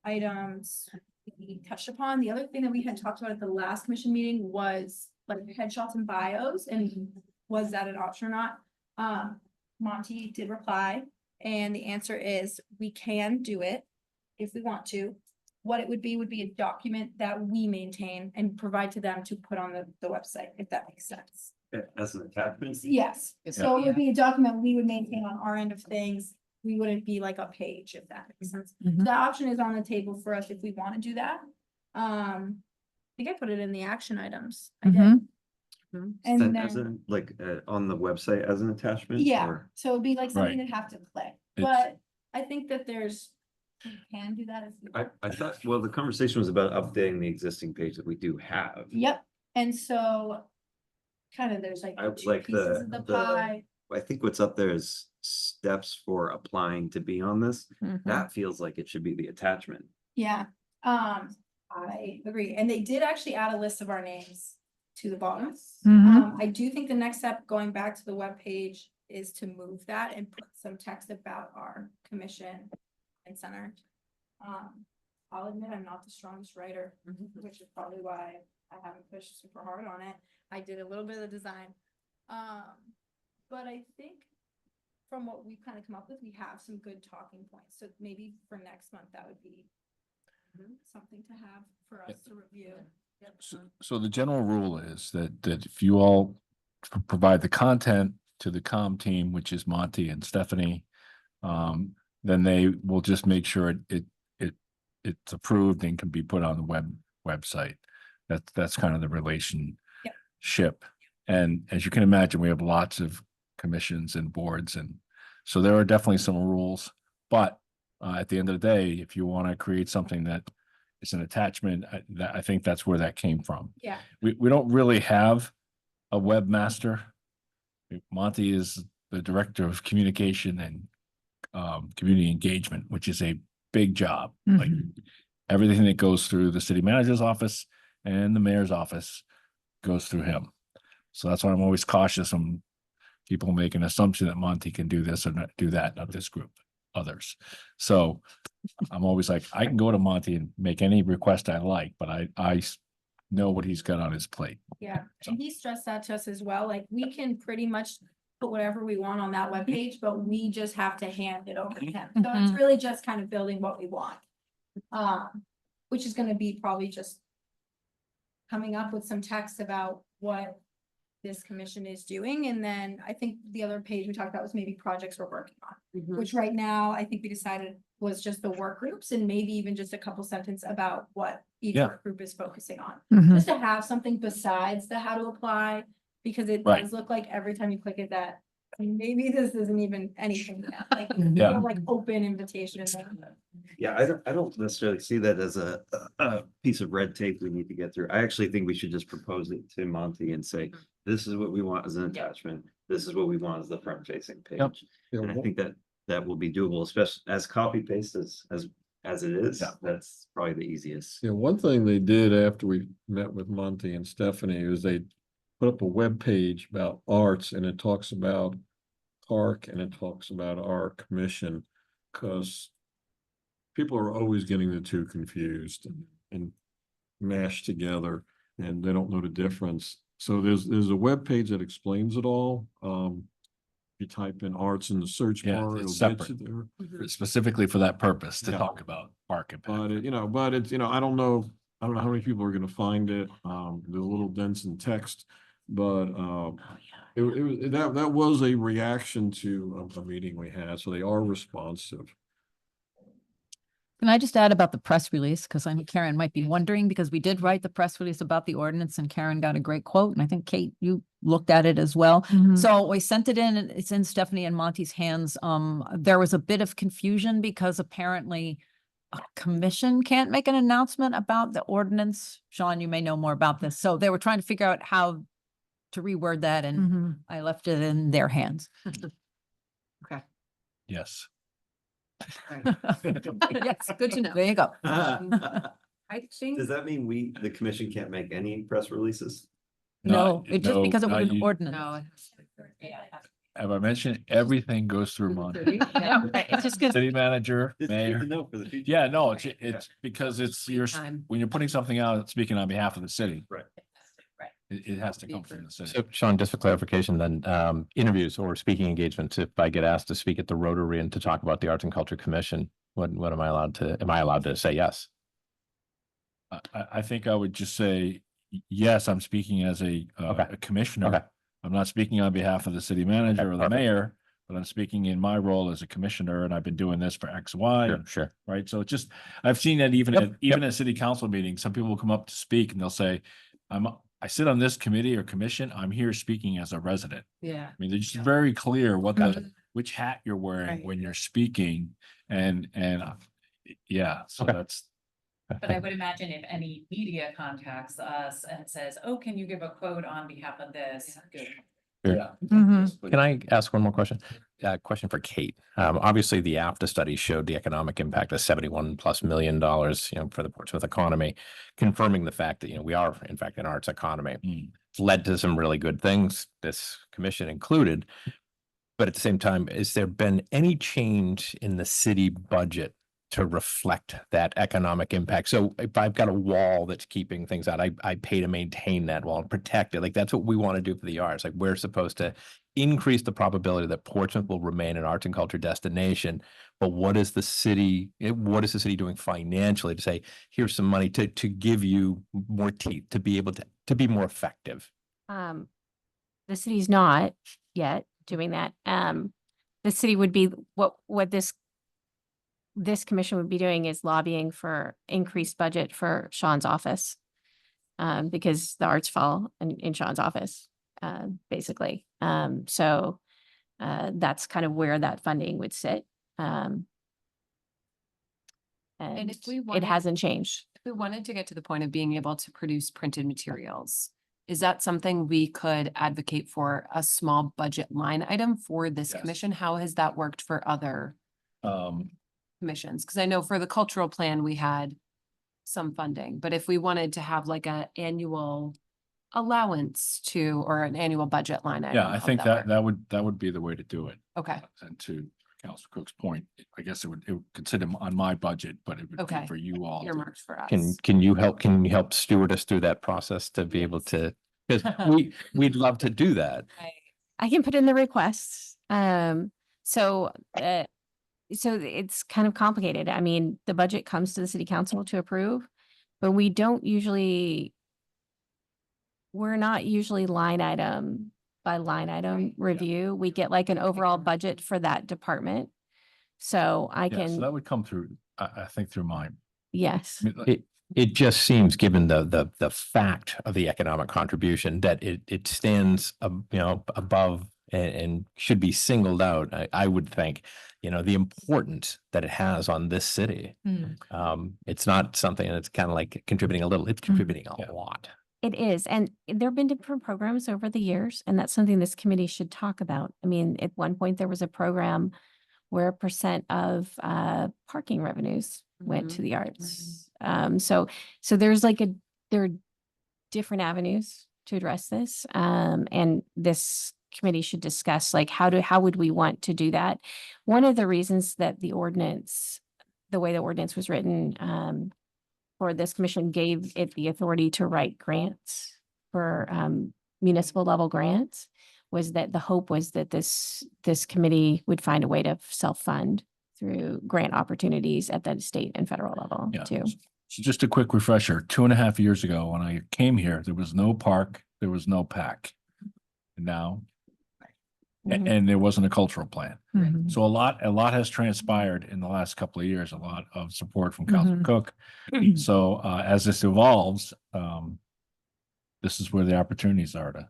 items we touched upon. The other thing that we had talked about at the last commission meeting was like headshots and bios, and was that an option or not? Monty did reply, and the answer is we can do it if we want to. What it would be a document that we maintain and provide to them to put on the website, if that makes sense. As an attachment? Yes, so it would be a document we would maintain on our end of things. We wouldn't be like a page, if that makes sense. Mhm. The option is on the table for us if we want to do that. I think I put it in the action items. I did. Mhm. And Sent as then, on the website as an attachment? yeah, or- so it'd be like something Right. they'd have to click, It's- but I think that we can do that if we. I thought, well, the conversation was about updating the existing page that we do have. Yep, and so kind of there's like I 2 like pieces of the pie. I think what's up there is steps for applying to be on this. Mhm. That feels like it should be the attachment. Yeah, I agree, and they did actually add a list of our names to the bottom. Mhm. I do think the next step, going back to the webpage, is to move that and put some text about our commission and center. I'll admit I'm not the strongest writer, which is probably why I haven't pushed super hard on it. I did a little bit of the design. But I think from what we've kind of come up with, we have some good talking points. So maybe for next month, that would be something to have for us to review. So the general rule is that if you all provide the content to the comm team, which is Monty and Stephanie, then they will just make sure it's approved and can be put on the website. That's kind of the relationship. And as you can imagine, we have lots of commissions and boards, and so there are definitely some rules. But at the end of the day, if you want to create something that is an attachment, I think that's where that came from. Yeah. We don't really have a webmaster. Monty is the director of communication and community engagement, which is a big job. Like everything that goes through the city manager's office and the mayor's office goes through him. So that's why I'm always cautious on people make an assumption that Monty can do this or not do that, not this group, others. So I'm always like, I can go to Monty and make any request I like, but I know what he's got on his plate. Yeah, and he stressed that to us as well, like, we can pretty much put whatever we want on that webpage, but we just have to hand it over to him. So it's Mhm. really just kind of building what we want. Which is gonna be probably just coming up with some text about what this commission is doing. And then I think the other page we talked about was maybe projects we're working on, Mhm. which right now I think we decided was just the work groups and maybe even just a couple sentences about what each Yeah. work group is focusing on. Mhm. Just to have something besides the how to apply, because it Right. does look like every time you click it that maybe this isn't even anything yet, like, Yeah. like open invitation. Yeah, I don't necessarily see that as a piece of red tape we need to get through. I actually think we should just propose it to Monty and say, this is what we want as an attachment. This is what we want as the front facing page. Yeah, And I wha- think that will be doable, especially as copy paste as it is. Yeah. That's probably the easiest. Yeah, one thing they did after we met with Monty and Stephanie was they put up a web page about arts, and it talks about park and it talks about our commission, because people are always getting the two confused and mashed together, and they don't know the difference. So there's a web page that explains it all. You type in arts in the search Yeah, bar, it's it'll get you separate. there. Specifically for that purpose, to Yeah. talk about park impact. But it's, I don't know how many people are gonna find it. They're a little dense in text, but that was a reaction to a meeting we had, so they are responsive. Can I just add about the press release? Because I know Karen might be wondering, because we did write the press release about the ordinance and Karen got a great quote. And I think Kate, you looked at it as well. Mhm. So we sent it in and it's in Stephanie and Monty's hands. There was a bit of confusion because apparently a commission can't make an announcement about the ordinance. Sean, you may know more about this. So they were trying to figure out how to reword that and Mhm. I left it in their hands. Okay. Yes. Yes, good to know. There you go. I think. Does that mean the commission can't make any press releases? No, it just because it was an you- ordinance. No. Have I mentioned everything goes through Monty? Yeah, right. It's just 'cause City manager, It's good mayor. to know for the future. Yeah, no, it's because you're, Time. when you're putting something out, speaking on behalf of the city. Right. It has to come from the city. So Sean, just for clarification, then, interviews or speaking engagements, if I get asked to speak at the Rotary and to talk about the Arts and Culture Commission, what am I allowed to say yes? I think I would just say, yes, I'm speaking as a Okay. commissioner. Okay. I'm not speaking on behalf of the city manager or the perfect. mayor, but I'm speaking in my role as a commissioner and I've been doing this for X, Y. Sure, sure. Right? So it's just, I've seen that even Yep, at, even at city council meetings, some people will come up to speak and they'll say, I sit on this committee or commission, I'm here speaking as a resident. Yeah. I mean, they're just very clear what Gotcha. which hat you're wearing Right. when you're speaking and yeah, so Okay. that's. But I would imagine if any media contacts us and says, oh, can you give a quote on behalf of this? Good. Yeah. Mhm. Can I ask one more question? Question for Kate. Obviously, the AFTA study showed the economic impact of $71+ million, for the Portsmouth economy, confirming the fact that, we are in fact an arts economy. Mm. It's led to some really good things, this commission included. But at the same time, has there been any change in the city budget to reflect that economic impact? So if I've got a wall that's keeping things out, I pay to maintain that wall and protect it. Like that's what we want to do for the arts. Like we're supposed to increase the probability that Portsmouth will remain an arts and culture destination. But what is the city doing financially to say, here's some money to give you more teeth, to be able to be more effective? The city's not yet doing that. The city would be, what this commission would be doing is lobbying for increased budget for Sean's office. Because the arts fall in Sean's office, basically. So that's kind of where that funding would sit. And if we it wanted- hasn't changed. If we wanted to get to the point of being able to produce printed materials, is that something we could advocate for a small budget line item for this Yes. commission? How has that worked for other commissions? Because I know for the cultural plan, we had some funding, but if we wanted to have like a annual allowance to, or an annual budget line item. Yeah, I how think would that would be the way to do it. work? Okay, And to Council Cook's point, I guess it would consider on my budget, but it would Okay. be for you all. to- earmarked for us. Can you help steward us through that process to be able to, because we'd love to do that. I can put in the requests. So it's kind of complicated. I mean, the budget comes to the city council to approve, but we don't usually we're not usually line item by line item review. We get like an overall budget for that department. So I Yeah, so can, that would come through, I think through mine. yes. I mean, like, It just seems, given the fact of the economic contribution, that it stands, above and should be singled out. I would think, the importance that it has on this city. It's not something that's kind of like contributing a little, it's contributing Yeah. a lot. It is, and there have been different programs over the years, and that's something this committee should talk about. I mean, at one point, there was a program where a percent of parking revenues went to the arts. So there's there are different avenues to address this. And this committee should discuss like how would we want to do that? One of the reasons that the way the ordinance was written, for this commission gave it the authority to write grants for municipal level grants, was that the hope was that this committee would find a way to self-fund through grant opportunities at the state and federal level Yeah. too. So just a quick refresher, 2.5 years ago, when I came here, there was no park, there was no PAC. And now, Mhm. and there wasn't a cultural plan. Mhm. So a lot has transpired in the last couple of years, a lot of support from Councilman Cook. So as this evolves, this is where the opportunities are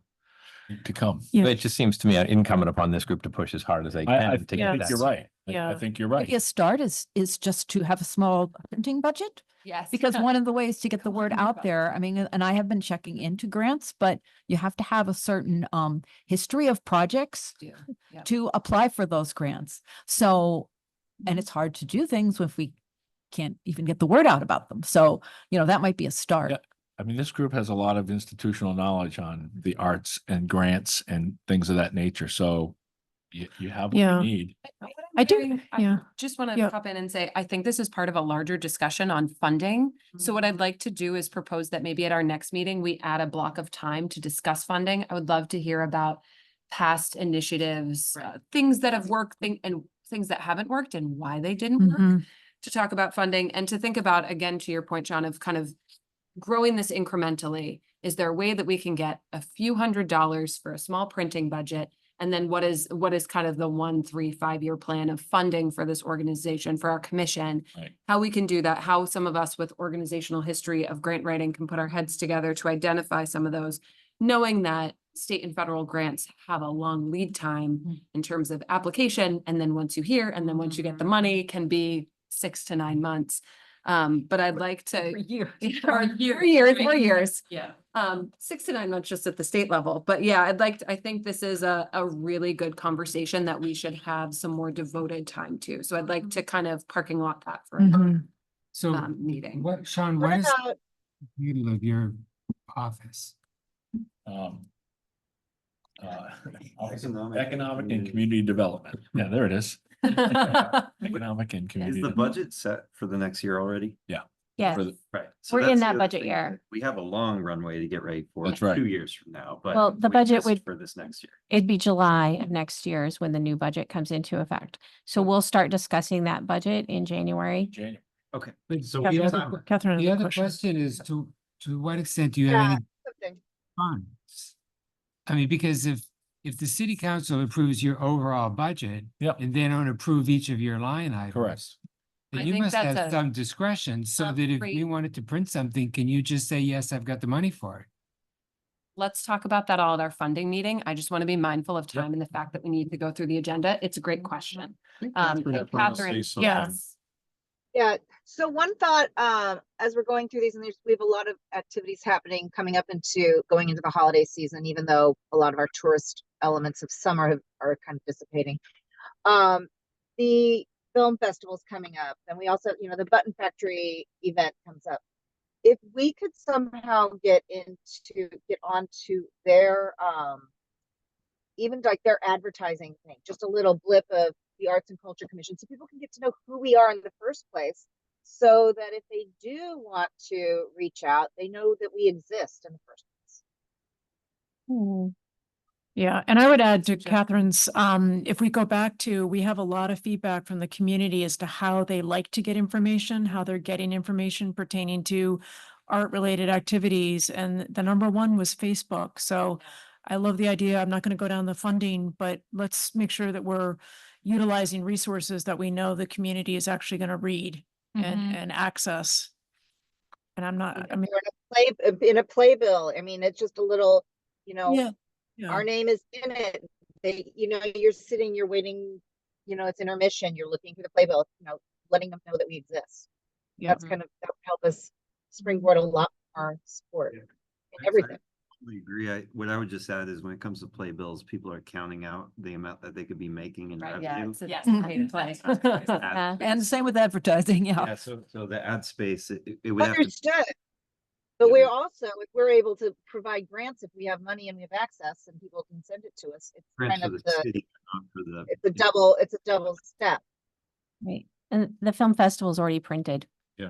to come. Yeah. It just seems to me incumbent upon this group to push as hard as they I can to think get you're that. right. I Yeah. think you're right. Maybe a start is just to have a small printing budget. Yes. Because one of the ways to get the word out there, I mean, and I have been checking into grants, but you have to have a certain history of projects Yeah. to apply for those grants. So, and it's hard to do things if we can't even get the word out about them. So, that might be a start. Yeah. I mean, this group has a lot of institutional knowledge on the arts and grants and things of that nature. So you have what Yeah. you need. I do, yeah. Just want to Yeah. pop in and say, I think this is part of a larger discussion on funding. So what I'd like to do is propose that maybe at our next meeting, we add a block of time to discuss funding. I would love to hear about past initiatives, things that have worked and things that haven't worked and why they didn't work. Mhm. To talk about funding and to think about, again, to your point, John, of kind of growing this incrementally. Is there a way that we can get a few $100s for a small printing budget? And then what is kind of the 1, 3, 5-year plan of funding for this organization, for our commission? Right. How we can do that, how some of us with organizational history of grant writing can put our heads together to identify some of those, knowing that state and federal grants have a long lead time in terms of application. And then once you hear, and then once you get the money can be 6 to 9 months. But I'd like to. Or 4 years. Yeah. 6 to 9 months just at the state level. But yeah, I think this is a really good conversation that we should have some more devoted time to. So I'd like to kind of parking lot that for a Mhm. So meeting. Sean, what is the title of your office? Economic and community development. Yeah, there it is. Economic and Is community. the budget set for the next year already? Yes, For the- Right. So we're that's in the that other budget thing. year. We have a long runway to get ready for That's right. 2 years from now, but. Well, the we budget missed would- For this next year. It'd be July of next year is when the new budget comes into effect. So we'll start discussing that budget in January. January. Okay. But So the we have other, time. Catherine, the another other question is to what extent do you have any funds? I mean, because if the city council approves your overall budget. Yep. And they don't approve each of your line items. Correct. Then I you think must that's have a- some discretion so that if great- we wanted to print something, can you just say, yes, I've got the money for it? Let's talk about that all at our funding meeting. I just want to be mindful of time and the fact that we need to go through the agenda. It's a great question. Catherine, Yeah. yes. Yeah, so one thought, as we're going through these, and we have a lot of activities happening coming up going into the holiday season, even though a lot of our tourist elements of summer are kind of dissipating. The film festival's coming up, and we also, the Button Factory event comes up. If we could somehow get onto their, even like their advertising thing, just a little blip of the Arts and Culture Commission, so people can get to know who we are in the first place, so that if they do want to reach out, they know that we exist in the first place. Yeah, and I would add to Catherine's, if we go back to, we have a lot of feedback from the community as to how they like to get information, how they're getting information pertaining to art-related activities, and the number one was Facebook. So I love the idea. I'm not going to go down the funding, but let's make sure that we're utilizing resources that we know the community is actually going to read and access. And I'm not, I mean, In a playbill, I mean, it's just a little, you know, yeah. our name is in it. They, you know, you're waiting, you know, it's intermission, you're looking through the playbill, you know, letting them know that we exist. Yeah. That's kind of, that would help us springboard a lot more support in everything. I agree. What I would just add is when it comes to playbills, people are counting out the amount that they could be making in Right, yeah, revenue. it's a Yes. pay to play. Ad And the same with advertising, yeah. Yeah, so the ad space, it would have to. Understood. But Yeah, we're but- also, if we're able to provide grants, if we have money and we have access and people can send it to us, it's grant kind for of the the, city, not for the. it's a double step. Right. And the film festival's already printed. Yeah.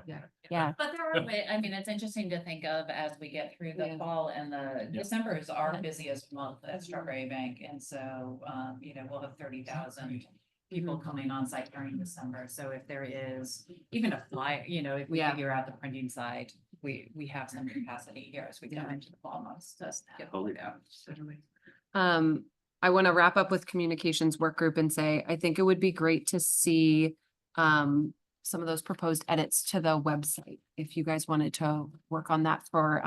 Yeah. But there are way, I mean, it's interesting to think of as we get through the Yeah. fall and the Yeah. December is our busiest month at Strawberry Bank. And so, you know, we'll have 30,000 people coming on site during December. So if there is even a flyer, you know, if we Yeah. figure out the printing side, we have some capacity here as we go into the fall months to get Totally. it out. I want to wrap up with communications work group and say, I think it would be great to see some of those proposed edits to the website. If you guys wanted to work on that for,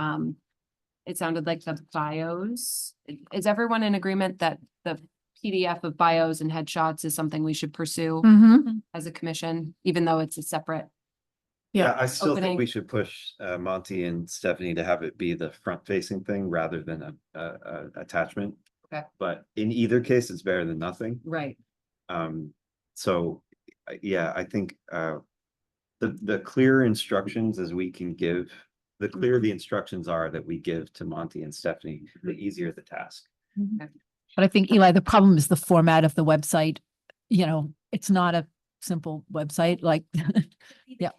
it sounded like the bios. Is everyone in agreement that the PDF of bios and headshots is something we should pursue as a commission, even though it's a separate? Yeah. I still Opening. think we should push Monty and Stephanie to have it be the front facing thing rather than a attachment. Okay. But in either case, it's better than nothing. Right. So, yeah, I think the clearer instructions as we can give, the clearer the instructions are that we give to Monty and Stephanie, the easier the task. But I think, Eli, the problem is the format of the website. You know, it's not a simple website like, Yeah.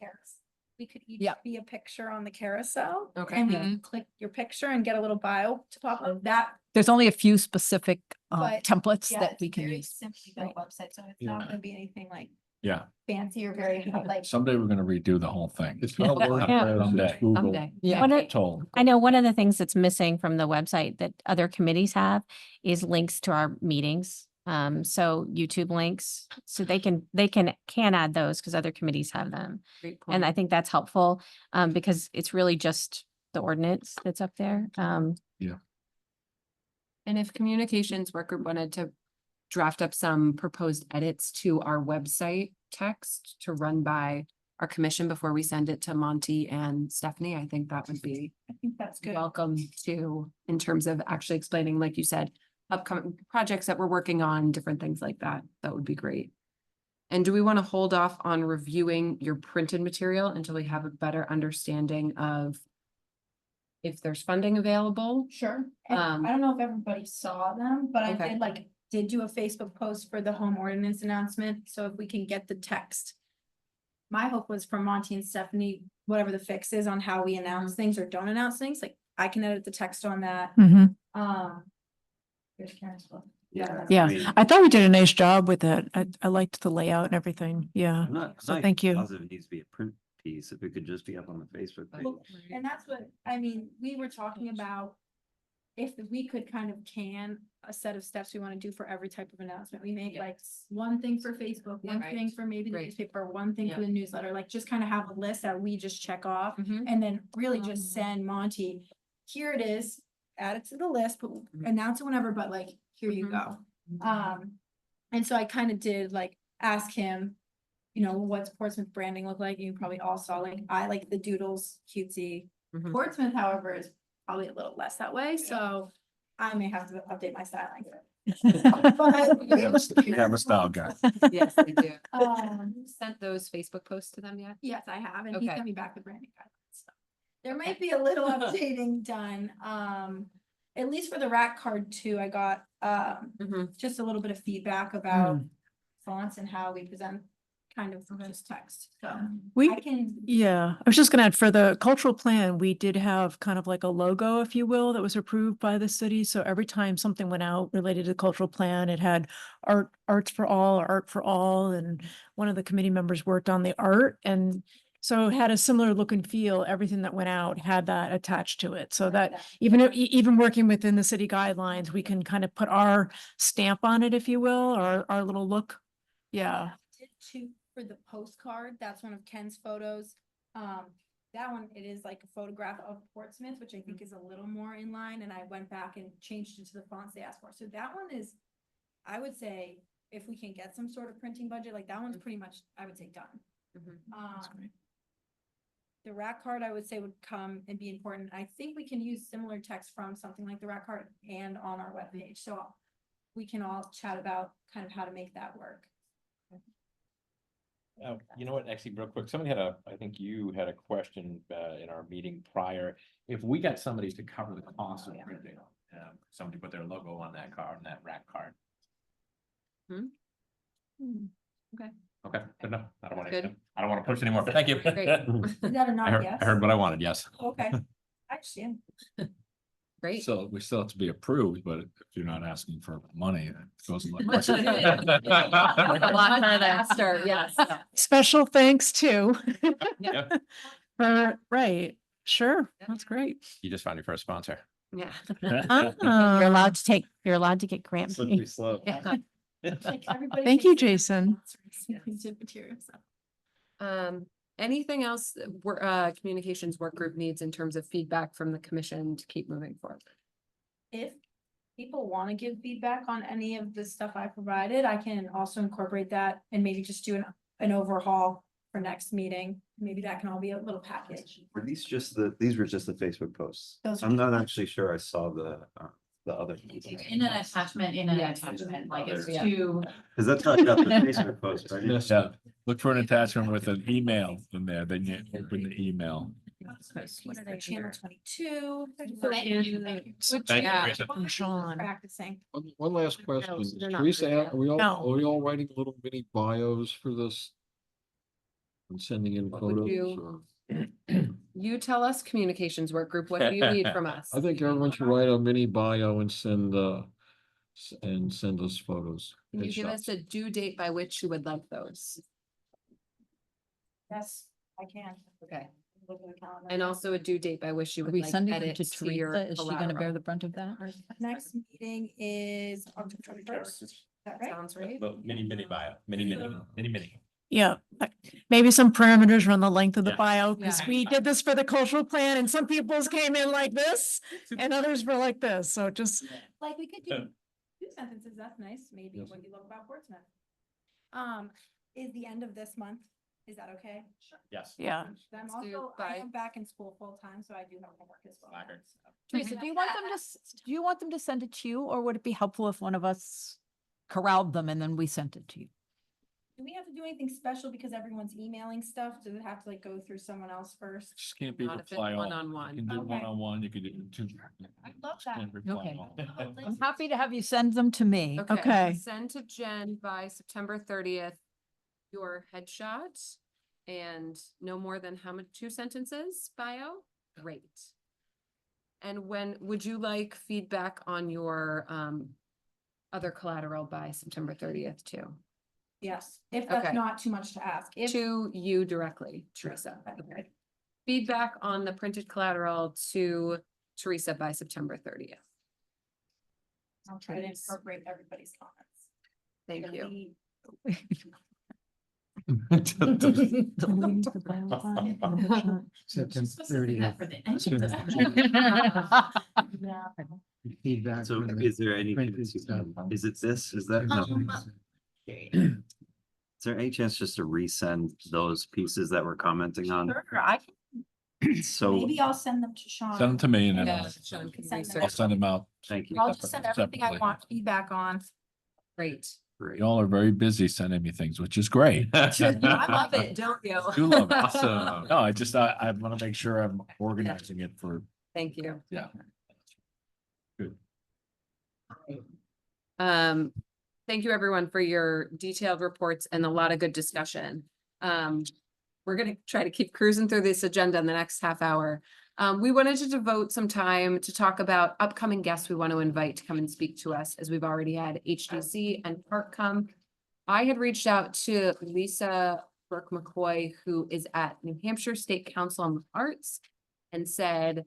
We could each Yeah. be a picture on the carousel. Okay. And Mhm. we click your picture and get a little bio to pop up. That, there's only a few specific But, templates yeah, that it's we can very use. simply built website, so it's not gonna be anything like Yeah, fancy or very like. someday we're gonna redo the whole thing. It's not WordPress, it's Someday. Google. Someday. Yeah. One of- Told. I know one of the things that's missing from the website that other committees have is links to our meetings. So YouTube links, so they can add those because other committees have them. Great And point. I think that's helpful, because it's really just the ordinance that's up there. And if communications work group wanted to draft up some proposed edits to our website text to run by our commission before we send it to Monty and Stephanie, I think that would be I think that's good. welcome to, in terms of actually explaining, like you said, upcoming projects that we're working on, different things like that. That would be great. And do we want to hold off on reviewing your printed material until we have a better understanding of if there's funding available? Sure. And Um, I don't know if everybody saw them, but Okay. I did do a Facebook post for the home ordinance announcement, so if we can get the text. My hope was for Monty and Stephanie, whatever the fix is on how we announce things or don't announce things, like I can edit the text on that. Here's Karen's book. Yeah. Yeah. I mean, I thought we did a nice job with it. I liked the layout and everything. Yeah. So thank you. Positive it needs to be a print piece, if it could just be up on the Facebook page. Well, and that's what, I mean, we were talking about. If we could kind of can a set of steps we want to do for every type of announcement, we make Yeah. like one thing for Facebook, one Right. thing for maybe the Right. newspaper, one thing for Yeah. the newsletter, like just kind of have a list that we just check off. Mhm. And then really just send Monty, here it is, add it to the list, but announce it whenever, but like, here you go. And so I kind of did like, ask him, you know, what's Portsmouth branding look like? You probably all saw, like, I like the doodles cutesy. Mhm. Portsmouth, however, is probably a little less that way, so I may have to update my styling. You have a style guy. Yes, they do. Um, You sent those Facebook posts to them yet? yes, I have, and he Okay. sent me back the branding guidelines, so. There might be a little updating done, at least for the rack card too, I got, Mhm. just a little bit of feedback about fonts and how we present kind of just text, so. We, I can, yeah, I was just gonna add for the cultural plan, we did have kind of like a logo, if you will, that was approved by the city. So every time something went out related to the cultural plan, it had arts for all, or art for all. And one of the committee members worked on the art, and So it had a similar look and feel. Everything that went out had that attached to it. So that even working within the city guidelines, we can kind of put our stamp on it, if you will, or our little look. Yeah. Did two for the postcard. That's one of Ken's photos. That one, it is like a photograph of Portsmouth, which I think is a little more in line, and I went back and changed it to the fonts they asked for. So that one is, I would say, if we can get some sort of printing budget, like that one's pretty much, I would say, done. The rack card, I would say, would come and be important. I think we can use similar text from something like the rack card and on our webpage, so we can all chat about kind of how to make that work. You know what, actually, real quick, somebody I think you had a question in our meeting prior. If we got somebody to cover the cost of printing, somebody put their logo on that card, on that rack card. Okay. Okay, good enough. I don't want Good. to, I don't want to push anymore, but thank you. Great. Is that a I not heard, yes? I heard what I wanted, yes. Okay, I understand. Great. So we still have to be approved, but if you're not asking for money, it goes a lot Much quicker. A lot faster, yes. Special thanks too. Yeah. Right. Sure. That's great. You just found your first sponsor. Yeah. You're allowed to take, you're allowed to get grant. Slippery slope. Yeah. Like, everybody Thank you, takes their Jason. sponsors, materials, so. Anything else communications work group needs in terms of feedback from the commission to keep moving forward? If people want to give feedback on any of the stuff I provided, I can also incorporate that and maybe just do an overhaul for next meeting. Maybe that can all be a little package. Were these were just the Facebook posts? Those are- I'm not actually sure I saw the other. In an attachment, like it's two. Cause that's not got the Facebook post, right? Yes. Yeah, look for an attachment with an email in there, then you open the email. What are they, channel 22? Thank you. Thank you, Yeah. Teresa. Sean. Practicing. One last question. No, Is they're not Teresa, real. are we all, No. are we all writing little mini bios for this? And sending in What would photos? you- or- You tell us, communications work group, what do you need from us? I think everyone should write a mini bio and send us photos. Can you give headshots. us a due date by which you would like those? Yes, I can. Okay. Look at the calendar. And also a due date by which you Are would we like sending them to edits to your Teresa? Is she gonna bear collateral. the brunt of that? Next meeting is October 1st. Is that right? Sounds right. Mini bio, mini. Yeah, maybe some parameters around the length of the Yeah. bio, because Yeah. we did this for the cultural plan and some people's came in like this and others were like this. So just, Like, we could do 2 sentences, that's nice, maybe Yes. what you love about Portsmouth. Is the end of this month, is that okay? Sure. Yes. yeah. I'm Let's do also, I by- am back in school full time, so I do have homework as well. Laggard. so. Teresa, do you want them to, do you want them to send it to you, or would it be helpful if one of us corralled them and then we sent it to you? Do we have to do anything special because everyone's emailing stuff? Does it have to like go through someone else first? Just can't be Not if it's reply all. one-on-one. You can do Okay. one-on-one, you could do two. I love that. Can't reply Okay. all. I'm happy to have you send them to me. Okay. Send to Jen by September 30th, your headshot and no more than how much, 2 sentences bio? Great. And when would you like feedback on your other collateral by September 30th too? Yes, if that's Okay. not too much to ask. If, To you directly, Teresa. Okay. Feedback on the printed collateral to Teresa by September 30th. I'll try to incorporate everybody's comments. Thank you. September 30th. Feedback. So from the is there anything, printed stuff. is it this, is that? no. Is there any chance just to resend those pieces that we're commenting on? Sure, I can, So, maybe I'll send them to Sean. Send them to me and then Yeah, Sean can Send them. I'll research. send them out. thank you. I'll just send everything I separately. want feedback on. Great. Great. Y'all are very busy sending me things, which is great. I love it, don't you? You love it. So, no, I want to make sure I'm organizing it for, Thank you. yeah. Good. Thank you everyone for your detailed reports and a lot of good discussion. We're gonna try to keep cruising through this agenda in the next half hour. We wanted to devote some time to talk about upcoming guests we want to invite to come and speak to us, as we've already had HDC and Park come. I had reached out to Lisa Brooke McCoy, who is at New Hampshire State Council on the Arts, and said,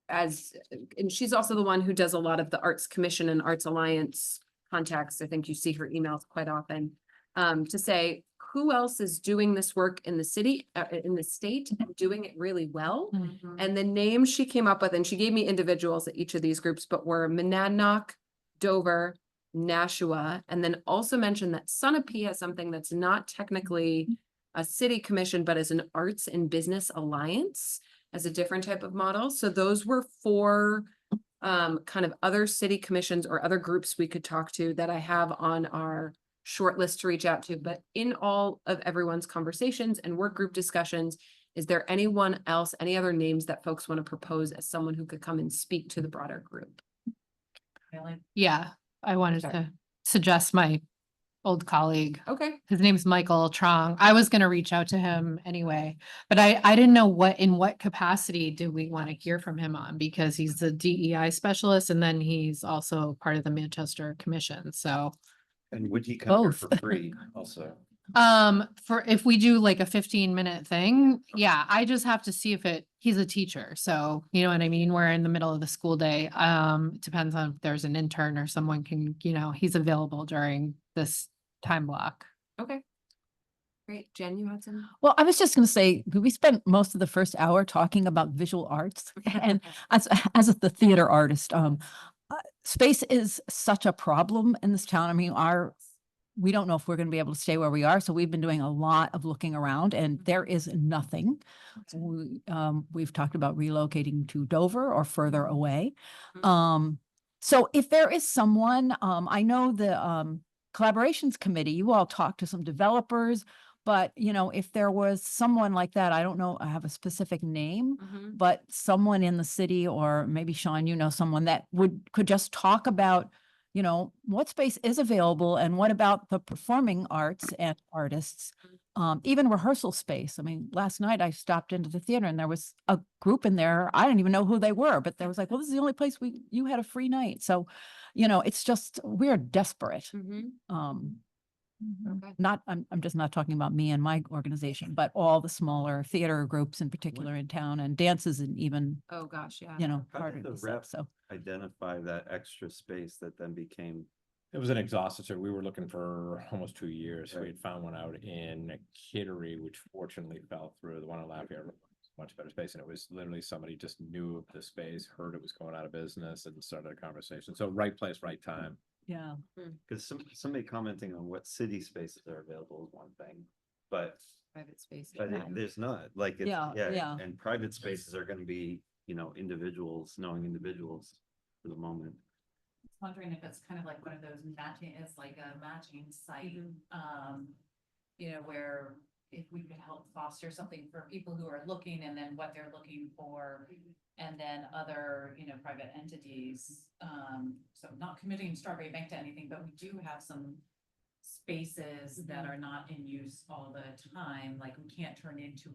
and she's also the one who does a lot of the Arts Commission and Arts Alliance contacts. I think you see her emails quite often, to say, who else is doing this work in the city, in the state, and doing it really well? And the names she came up with, and she gave me individuals at each of these groups, but were Monadnock, Dover, Nashua, and then also mentioned that Sunapee has something that's not technically a city commission, but as an arts and business alliance, as a different type of model. So those were 4 kind of other city commissions or other groups we could talk to that I have on our short list to reach out to. But in all of everyone's conversations and work group discussions, is there anyone else, any other names that folks want to propose as someone who could come and speak to the broader group? Really? Yeah, I wanted Okay. to suggest my old colleague. Okay. His name's Michael Trong. I was gonna reach out to him anyway, but I didn't know in what capacity do we want to hear from him on, because he's the DEI specialist and then he's also part of the Manchester Commission, so. And would he come here for Both. free also? For if we do like a 15-minute thing, yeah, I just have to see if he's a teacher, so you know what I mean? We're in the middle of the school day. It depends on if there's an intern or someone can, he's available during this time block. Okay. Great. Jen, you had some? Well, I was just going to say, we spent most of the first hour talking about visual arts, and as the theater artist, space is such a problem in this town. I mean, we don't know if we're going to be able to stay where we are, so we've been doing a lot of looking around, and there is nothing. We've talked about relocating to Dover or further away. So if there is someone, I know the collaborations committee, you all talked to some developers, but if there was someone like that, I don't know, I have a specific name, but someone in the city, or maybe Sean, someone that could just talk about, what space is available and what about the performing arts and artists, even rehearsal space. I mean, last night I stopped into the theater and there was a group in there. I didn't even know who they were, but there was like, well, this is the only place you had a free night. So, it's just, we're desperate. I'm just not talking about me and my organization, but all the smaller theater groups in particular in town, and dances, and even, Oh, gosh, yeah. How part did of the the stuff, rep so. identify that extra space that then became? It was an exhaustive search. We were looking for almost 2 years. We Right. had found one out in Kittery, which fortunately fell through. The one in Lafayette was much better space, and it was literally somebody just knew of the space, heard it was going out of business, and started a conversation. So right place, right time. Yeah. Because somebody commenting on what city spaces are available is one thing, but Private space. there's not, like, it's, Yeah. and private spaces are gonna be, individuals, knowing individuals for the moment. Wondering if it's kind of like one of those matching, it's like a matching site, where if we could help foster something for people who are looking, and then what they're looking for, and then other, private entities. So not committing Strawberry Bank to anything, but we do have some spaces that are not in use all the time. Like, we can't turn into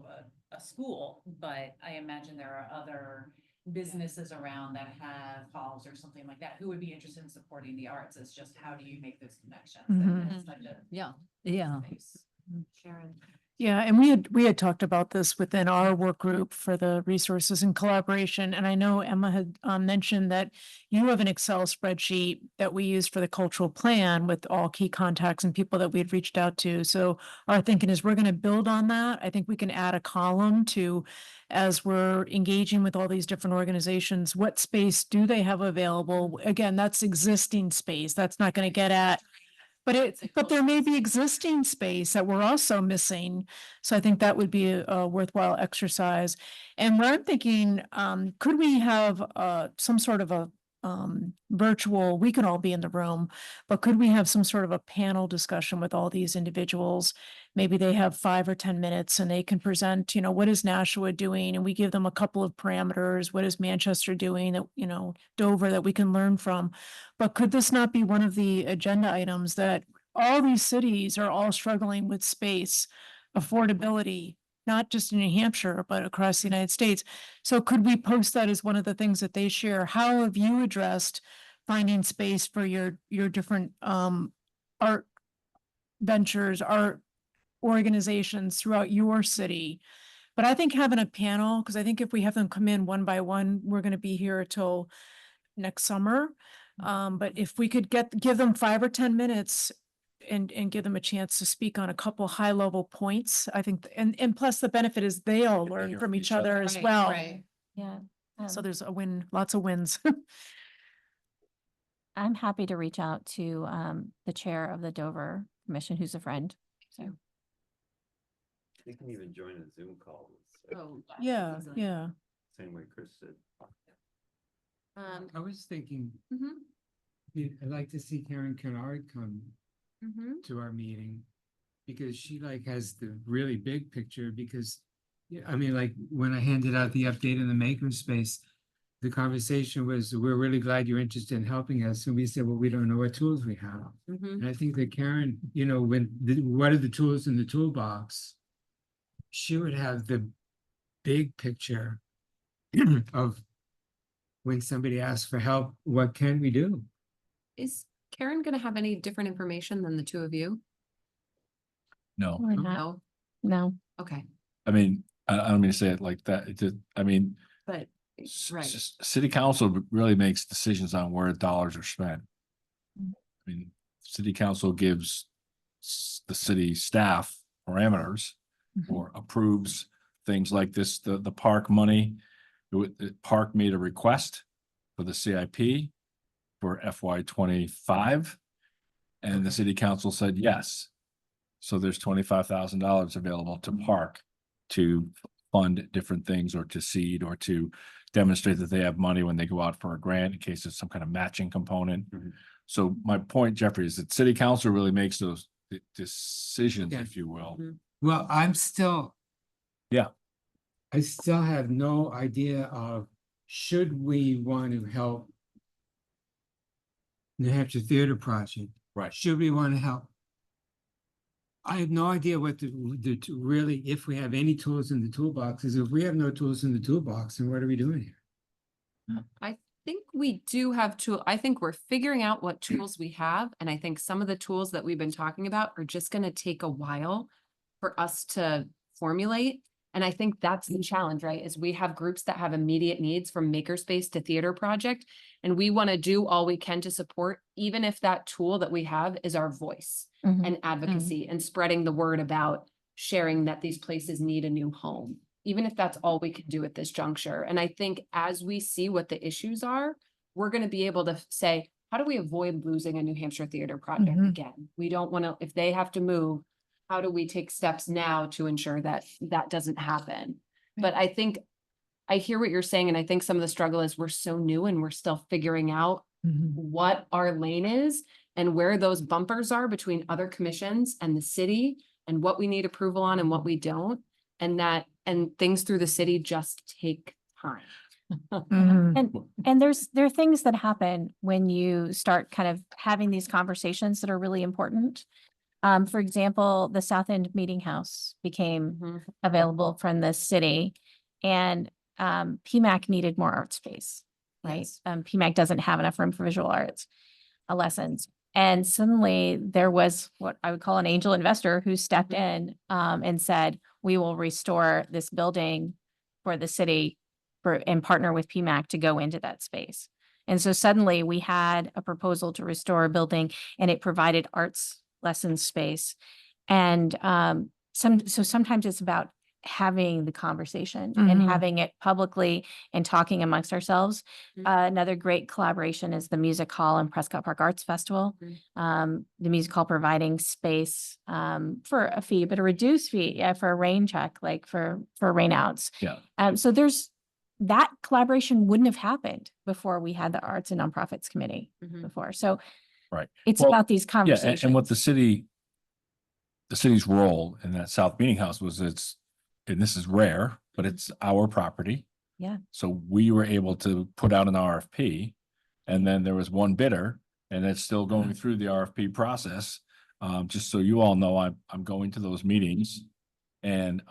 a school, but I imagine there are other businesses around that have halls or something like that who would be interested in supporting the arts. It's just, how do you make those connections? And it's such a Yeah. space. Sharon. Yeah, and we had talked about this within our work group for the resources and collaboration. And I know Emma had mentioned that you have an Excel spreadsheet that we use for the cultural plan with all key contacts and people that we had reached out to. So our thinking is we're going to build on that. I think we can add a column to, as we're engaging with all these different organizations, what space do they have available? Again, that's existing space. That's not going to get at. But there may be existing space that we're also missing. So I think that would be a worthwhile exercise. And what I'm thinking, could we have some sort of a virtual, we can all be in the room, but could we have some sort of a panel discussion with all these individuals? Maybe they have 5 or 10 minutes and they can present, what is Nashua doing? And we give them a couple of parameters. What is Manchester doing that, Dover, that we can learn from? But could this not be one of the agenda items that all these cities are all struggling with space, affordability, not just in New Hampshire, but across the United States? So could we post that as one of the things that they share? How have you addressed finding space for your different art ventures, art organizations throughout your city. But I think having a panel, because I think if we have them come in one by one, we're gonna be here till next summer. But if we could give them 5 or 10 minutes and give them a chance to speak on a couple high level points, I think, and plus the benefit is they all Get to learn hear from from each each other. other as Right, well. right. Yeah. So there's a win, lots of wins. I'm happy to reach out to the chair of the Dover Commission, who's a friend. So They can even join a Zoom call. Oh, Yeah, easily. yeah. Same way Chris did. I was thinking, Mhm, I'd like to see Karen Kennard come mhm. to our meeting. Because she like has the really big picture because, yeah, I mean, like when I handed out the update in the makerspace. The conversation was, we're really glad you're interested in helping us. And we said, well, we don't know what tools we have. Mhm. And I think that Karen, what are the tools in the toolbox? She would have the big picture of when somebody asks for help, what can we do? Is Karen gonna have any different information than the two of you? No, we're not, No, no. okay, I mean, I don't mean to say it like that. It just, I mean, but, right, city council really makes decisions on where dollars are spent. Mm. I mean, city council gives the city staff parameters Mhm. or approves things like this, the park money. The park made a request for the CIP for FY 25. And the city council said yes. So there's $25,000 available to park to fund different things or to seed or to demonstrate that they have money when they go out for a grant in case there's some kind of matching component. Mhm. So my point, Jeffrey, is that city council really makes those decisions, Yeah. if you will. Mhm. Well, I'm still. Yeah. I still have no idea of, should we want to help New Hampshire Theater Project? Right. Should we want to help? I have no idea what really, if we have any tools in the toolbox, is if we have no tools in the toolbox, then what are we doing here? I think we do have I think we're figuring out what tools we have, and I think some of the tools that we've been talking about are just gonna take a while for us to formulate. And I think that's the challenge, right? Is we have groups that have immediate needs from makerspace to theater project, and we want to do all we can to support, even if that tool that we have is our voice Mhm. and advocacy and spreading the word about sharing that these places need a new home, even if that's all we can do at this juncture. And I think as we see what the issues are, we're going to be able to say, how do we avoid losing a New Hampshire theater project Mhm. again? We don't want to, if they have to move, how do we take steps now to ensure that that doesn't happen? But I think I hear what you're saying, and I think some of the struggle is we're so new and we're still figuring out Mhm. what our lane is and where those bumpers are between other commissions and the city and what we need approval on and what we don't. And things through the city just take time. Mhm. And there are things that happen when you start kind of having these conversations that are really important. For example, the South End Meeting House became Mhm. available from the city, and PMAC needed more art space, right? Yes. PMAC doesn't have enough room for visual arts lessons. And suddenly there was what I would call an angel investor who stepped in and said, we will restore this building for the city and partner with PMAC to go into that space. And so suddenly we had a proposal to restore a building, and it provided arts lesson space. And sometimes it's about having the conversation and Mhm. having it publicly and talking amongst ourselves. Mhm. Another great collaboration is the Music Hall and Prescott Park Arts Festival. The Music Hall providing space for a fee, but a reduced fee for a rain check, like for rainouts. Yeah. So that collaboration wouldn't have happened before we had the Arts and Nonprofits Committee Mhm. before. So Right. it's Well, about these Yeah, conversations. and what the city's role in that South Meeting House was and this is rare, but it's our property. Yeah. So we were able to put out an RFP, and then there was one bidder, and it's still going through the RFP process. Just so you all know, I'm going to those meetings. And,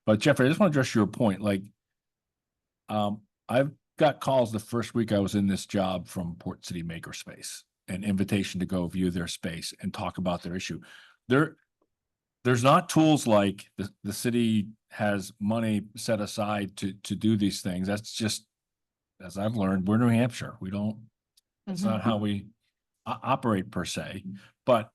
but Jeffrey, I just want to address your point, like, I've got calls the first week I was in this job from Port City Makerspace, an invitation to go view their space and talk about their issue. there's not tools like the city has money set aside to do these things. That's just, as I've learned, we're New Hampshire. We don't, that's not how we operate per se. But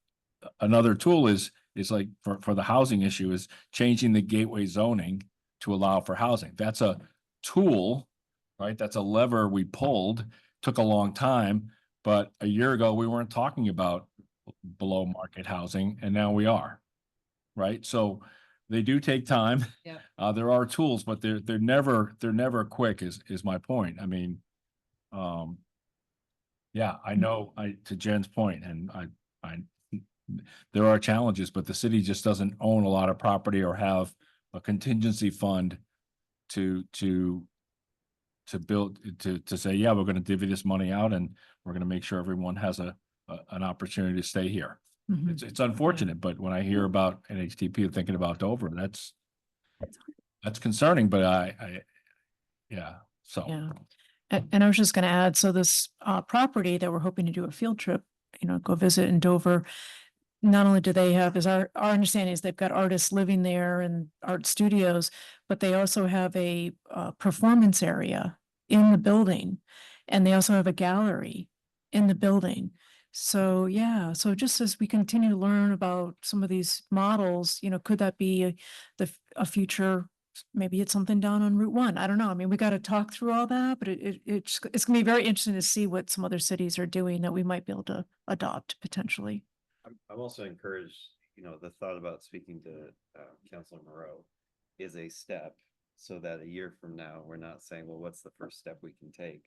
another tool is like for the housing issue is changing the gateway zoning to allow for housing. That's a tool, right? That's a lever we pulled, took a long time, but a year ago, we weren't talking about below market housing, and now we are. Right? So they do take time. Yep. There are tools, but they're never quick is my point. I mean, yeah, I know, to Jen's point, and I there are challenges, but the city just doesn't own a lot of property or have a contingency fund to build, to say, yeah, we're gonna divvy this money out and we're gonna make sure everyone has an opportunity to stay here. Mhm. It's unfortunate, but when I hear about NHTP thinking about Dover, that's concerning, but yeah, so. Yeah. And I was just gonna add, so this property that we're hoping to do a field trip, go visit in Dover. Not only do they have, is our understanding is they've got artists living there and art studios, but they also have a performance area in the building. And they also have a gallery in the building. So, yeah, so just as we continue to learn about some of these models, could that be a future, maybe it's something down on Route 1. I don't know. I mean, we got to talk through all that, but it's gonna be very interesting to see what some other cities are doing that we might be able to adopt potentially. I'm also encouraged, the thought about speaking to Councilor Moreau is a step so that a year from now, we're not saying, well, what's the first step we can take?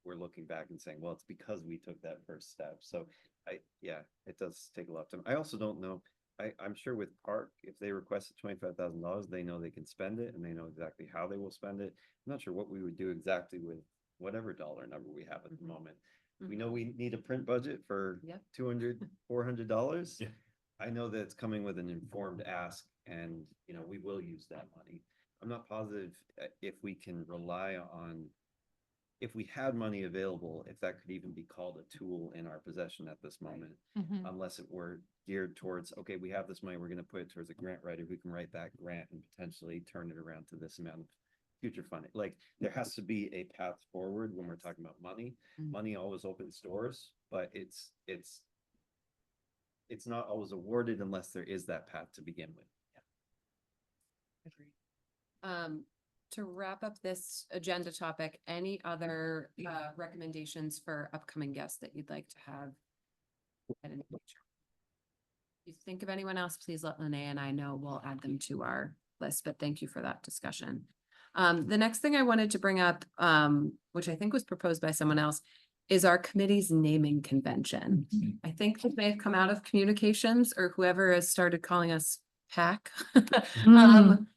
We're looking back and saying, well, it's because we took that first step. So it does take a lot of time. I also don't know. I'm sure with Park, if they requested $25,000, they know they can spend it and they know exactly how they will spend it. I'm not sure what we would do exactly with whatever dollar number we have at the moment. We know we need a print budget for Yep. $200, $400. Yeah. I know that it's coming with an informed ask and, we will use that money. I'm not positive if we can rely on, if we had money available, if that could even be called a tool in our possession at this moment, unless it were geared towards, okay, we have this money, we're going to put it towards a grant writer who can write that grant and potentially turn it around to this amount of future funding. Like there has to be a path forward when we're talking about money. Money always opens doors, but it's not always awarded unless there is that path to begin with. Agreed. To wrap up this agenda topic, any other recommendations for upcoming guests that you'd like to have at any future? If you think of anyone else, please let Lene and I know. We'll add them to our list, but thank you for that discussion. The next thing I wanted to bring up, which I think was proposed by someone else, is our committee's naming convention. I think that may have come out of communications or whoever has started calling us PAC.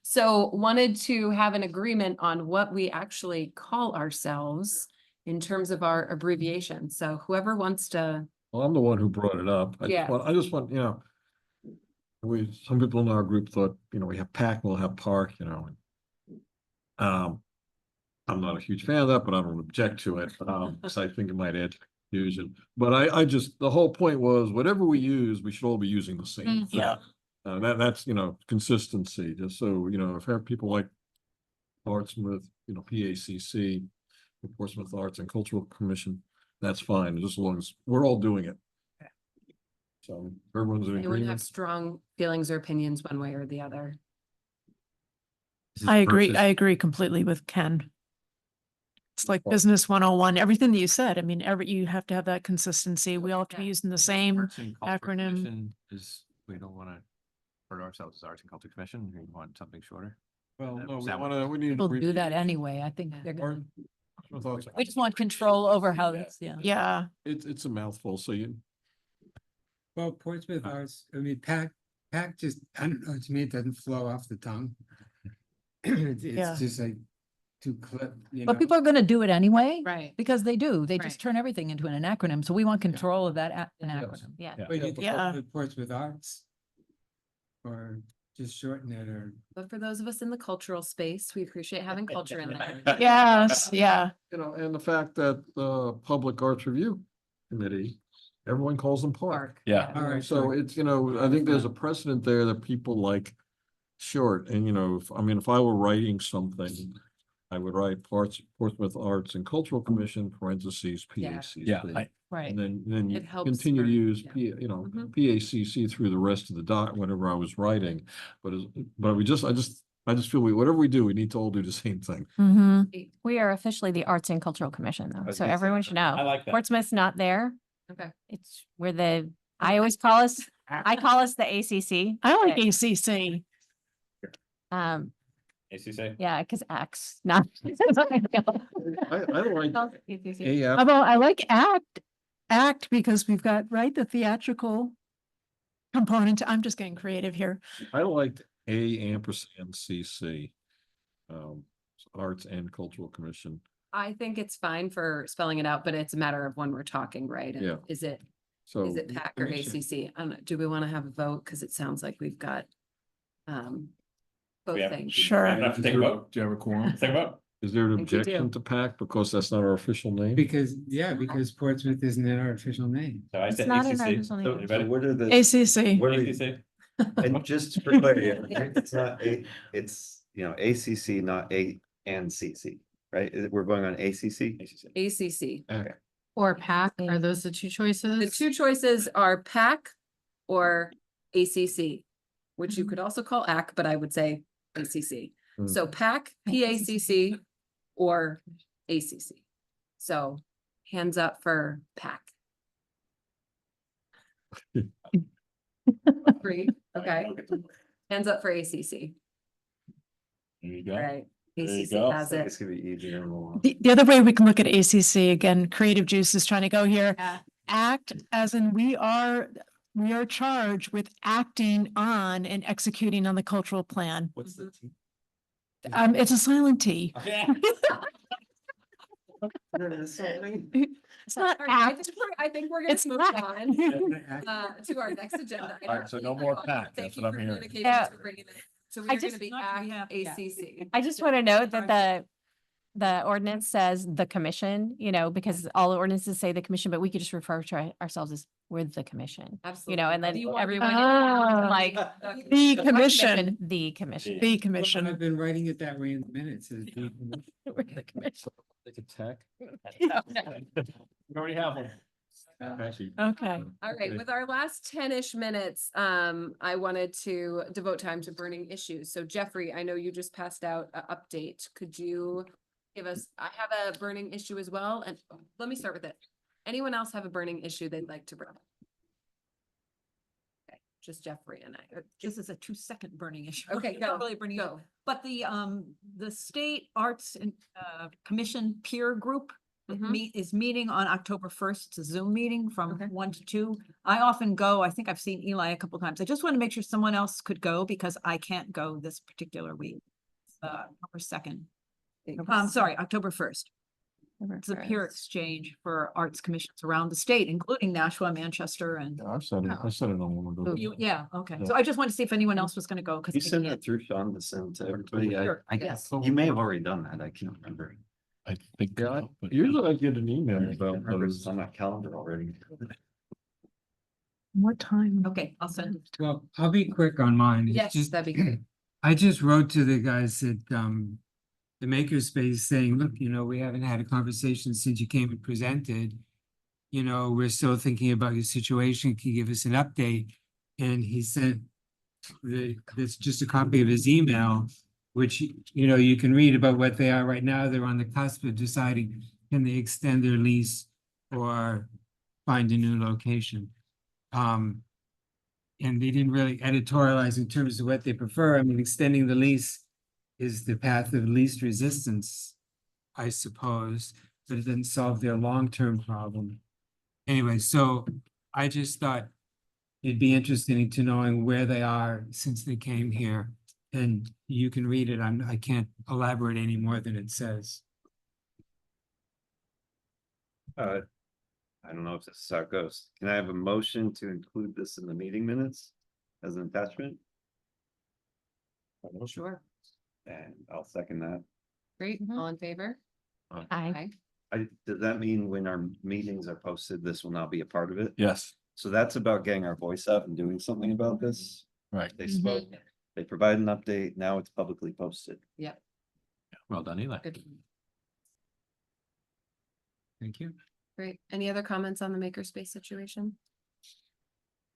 So wanted to have an agreement on what we actually call ourselves in terms of our abbreviation. So whoever wants to. Well, I'm the one who brought it up. I just want, some people in our group thought, we have PAC, we'll have Park, I'm not a huge fan of that, but I don't object to it, because I think it might add to confusion. But I just, the whole point was, whatever we use, we should all be using the same. Yeah. That's, consistency, just so, if I have people like Artsmith, PACC, Portsmouth Arts and Cultural Commission, that's fine, just as long as we're all doing it. So everyone's in Anyone have agreement. strong feelings or opinions one way or the other? I agree completely with Ken. It's like business 101, everything that you said. I mean, you have to have that consistency. We all have to be using the same Arts and Culture acronym. Commission we don't want to refer to ourselves as Arts and Culture Commission. We want something shorter. Well, no, Is that we need. People do that anyway. I think they're Or- gonna, Portsmouth Arts- we just want control over how this, yeah. Yeah, It's a mouthful, so Well, Portsmouth Arts, I mean, PAC just, I don't know, to me, it doesn't flow off the tongue. Yeah. It's just like too clip, But people are gonna do it anyway. Right. Because they do. They just Right. turn everything into an acronym. So we want control of that an acronym. Yeah. But you Yeah. could Portsmouth Arts. Or just shorten it or. But for those of us in the cultural space, we appreciate having culture in there. yes, yeah. and the fact that the Public Arts Review Committee everyone calls them park. Yeah. All right, So it's, I think there's a precedent there that people like short, and if I were writing something, I would write Portsmouth Arts and Cultural Commission, parentheses, Yeah. PACC. Yeah, Right. And then you It helps continue for- to use yeah. P, PACC through the rest of the whenever I was writing. But I just feel whatever we do, we need to all do the same thing. We are officially the Arts and Cultural Commission though, was so gonna say, everyone should know. I like that. Portsmouth's not there. Okay. It's I always call us, I call us the ACC. I like but, ACC. ACC? Yeah, because X, not. I like ACC. AF, Although I like act because we've got, right, the theatrical component. I'm just getting creative here. I liked A&CC. Arts and Cultural Commission. I think it's fine for spelling it out, but it's a matter of when we're talking, right? And Yeah. Is it So. PAC or ACC? Do we want to have a vote? Because it sounds like we've got both We have- things. Sure. Enough to take a vote. Do you have a quorum? Take a vote. Is there an think we objection do. to PAC because that's not our official name? Because Portsmouth isn't an artificial name. So I It's said not an ACC. official name. So Anybody? what are the, ACC. what are ACC? and just for clarity, it's not it's, ACC, not A and CC, right? We're going on ACC? ACC. Okay. Or PAC, are those the two The choices? two choices are PAC or ACC, which you could also call AC, but I would say ACC. Hmm. So PAC, PACC, or ACC. So hands up for PAC. Three, okay. Hands up for ACC. There you go. All right. There you ACC go. has I think it. it's gonna be easier. and we'll- The other way we can look at ACC, again, creative juice is trying to go here. Yeah. Act as in we are charged with acting on and executing on the cultural plan. What's the T? It's a silent T. It's not All right, act. I think we're gonna It's move not. on to our next agenda. All right, so no more PAC, Thank that's you what I'm for hearing. communicating Yeah. to bringing it. So I we're gonna just- be Not- we have- yeah. ACC. I just want to note that the ordinance says the commission, because all the ordinances say the commission, but we could just refer to ourselves as we're the commission. Absolutely. And then Do you want- everyone Ah. like The commission, the commission. the I've commission. been writing it that way in the minutes. as the commission. We're the commission. Like a tech? We already have one. Okay. All right, with our last 10-ish minutes, I wanted to devote time to burning issues. So Jeffrey, I know you just passed out an update. Could you give us, I have a burning issue as well, and let me start with it. Anyone else have a burning issue they'd like to bring up? Okay, just Jeffrey and I. This is a 2-second burning issue. Okay, Not go, really burning it, go. but the state arts and commission peer group Mhm. is meeting on October 1st. It's a Zoom meeting from Okay. 1 to 2. I often go. I think I've seen Eli a couple times. I just want to make sure someone else could go because I can't go this particular week. October 2nd. I'm sorry, October 1st. It's a peer exchange for arts commissions around the state, including Nashua, Manchester, and I've said it, I said it on one of those. yeah, okay. Yeah. So I just wanted to see if anyone else was gonna go, because You send that through Sean to send to everybody. Sure, I yes. you may have already done that. I can't remember. I think. Yeah, so, but- usually I get an I email can't about remember. those. It's on that calendar already. What time? Okay, I'll send it. Well, I'll be quick on mine. It's Yes, just- that'd be great. I just wrote to the guys at the Makerspace saying, look, we haven't had a conversation since you came and presented. We're still thinking about your situation. Can you give us an update? And he sent this just a copy of his email, which you can read about what they are right now. They're on the cusp of deciding, can they extend their lease or find a new location? And they didn't really editorialize in terms of what they prefer. I mean, extending the lease is the path of least resistance, I suppose, but it doesn't solve their long-term problem. Anyway, so I just thought it'd be interesting to knowing where they are since they came here. And you can read it. I can't elaborate any more than it says. I don't know if this is how it goes. Can I have a motion to include this in the meeting minutes as an attachment? Sure. And I'll second that. Great. Mhm. All in favor? Aye. Aye. Does that mean when our meetings are posted, this will now be a part of it? Yes, So that's about getting our voice out and doing something about this. right. They spoke, they provide an update, now it's publicly posted. Yep. Well done, Eli. Good. Thank you. Great. Any other comments on the makerspace situation?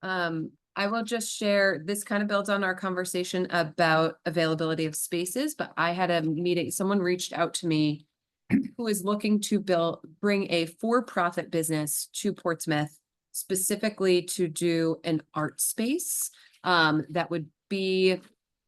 I will just share, this kind of builds on our conversation about availability of spaces, but I had a meeting, someone reached out to me who is looking to bring a for-profit business to Portsmouth specifically to do an art space. That would be,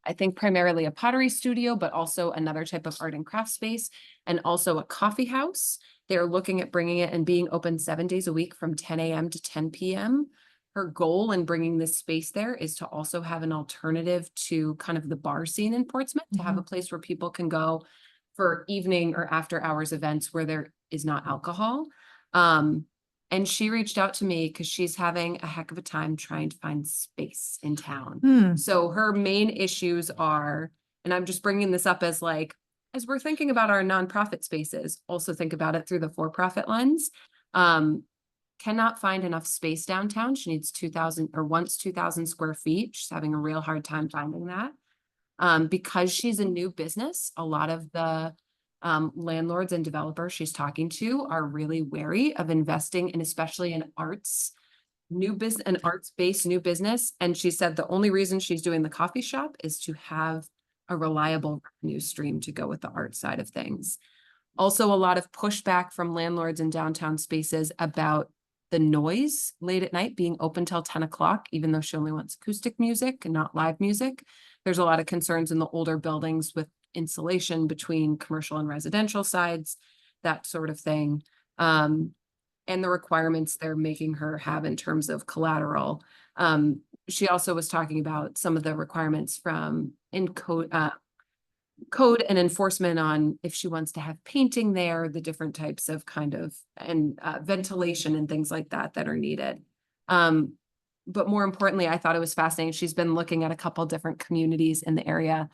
I think, primarily a pottery studio, but also another type of art and craft space, and also a coffee house. They're looking at bringing it and being open 7 days a week from 10 a.m. to 10 p.m. Her goal in bringing this space there is to also have an alternative to kind of the bar scene in Portsmouth, to have a place where people can go for evening or after hours events where there is not alcohol. And she reached out to me because she's having a heck of a time trying to find space in town. So her main issues are, and I'm just bringing this up as like, as we're thinking about our nonprofit spaces, also think about it through the for-profit lens. Cannot find enough space downtown. She needs 2,000 or wants 2,000 square feet. She's having a real hard time finding that. Because she's a new business, a lot of the landlords and developers she's talking to are really wary of investing in, especially in arts, an arts-based new business. And she said the only reason she's doing the coffee shop is to have a reliable revenue stream to go with the art side of things. Also, a lot of pushback from landlords in downtown spaces about the noise late at night being open till 10 o'clock, even though she only wants acoustic music and not live music. There's a lot of concerns in the older buildings with insulation between commercial and residential sides, that sort of thing. And the requirements they're making her have in terms of collateral. She also was talking about some of the requirements from code and enforcement on if she wants to have painting there, the different types of ventilation and things like that that are needed. But more importantly, I thought it was fascinating. She's been looking at a couple different communities in the area.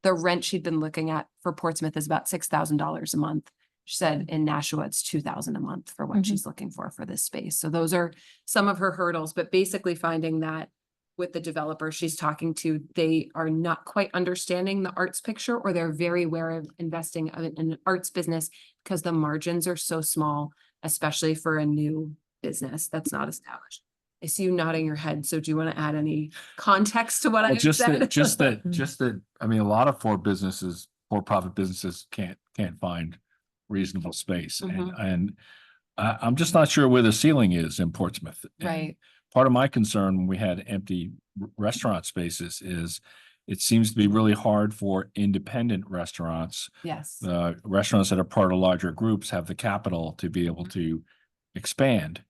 The rent she'd been looking at for Portsmouth is about $6,000 a month. She said in Nashua, it's $2,000 a month for what she's looking for this space. So those are some of her hurdles, but basically finding that with the developer she's talking to, they are not quite understanding the arts picture, or they're very aware of investing in an arts business because the margins are so small, especially for a new business that's not established. I see you nodding your head. So do you want to add any context to what I Just said? that, I mean, a lot of for-profit businesses can't find reasonable space. And I'm just not sure where the ceiling is in Portsmouth. And Right. part of my concern when we had empty restaurant spaces is it seems to be really hard for independent restaurants. Yes. Restaurants that are part of larger groups have the capital to be able to expand.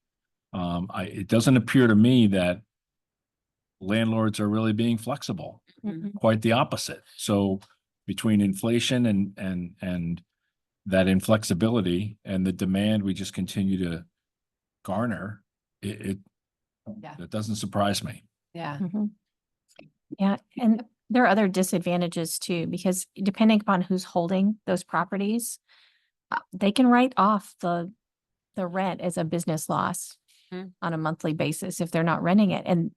It doesn't appear to me that landlords are really being flexible, quite the opposite. So between inflation and that inflexibility and the demand we just continue to garner, it doesn't surprise me. Yeah. Yeah, and there are other disadvantages too, because depending upon who's holding those properties, they can write off the rent as a business loss on a monthly basis if they're not renting it. And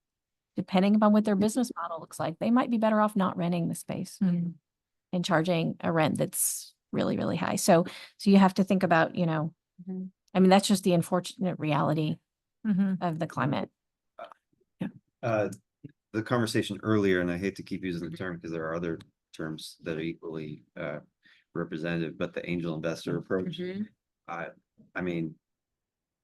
depending upon what their business model looks like, they might be better off not renting the space and charging a rent that's really, really high. So you have to think about, I mean, that's just the unfortunate reality of the climate. The conversation earlier, and I hate to keep using the term because there are other terms that are equally representative, but the angel investor approach. I mean,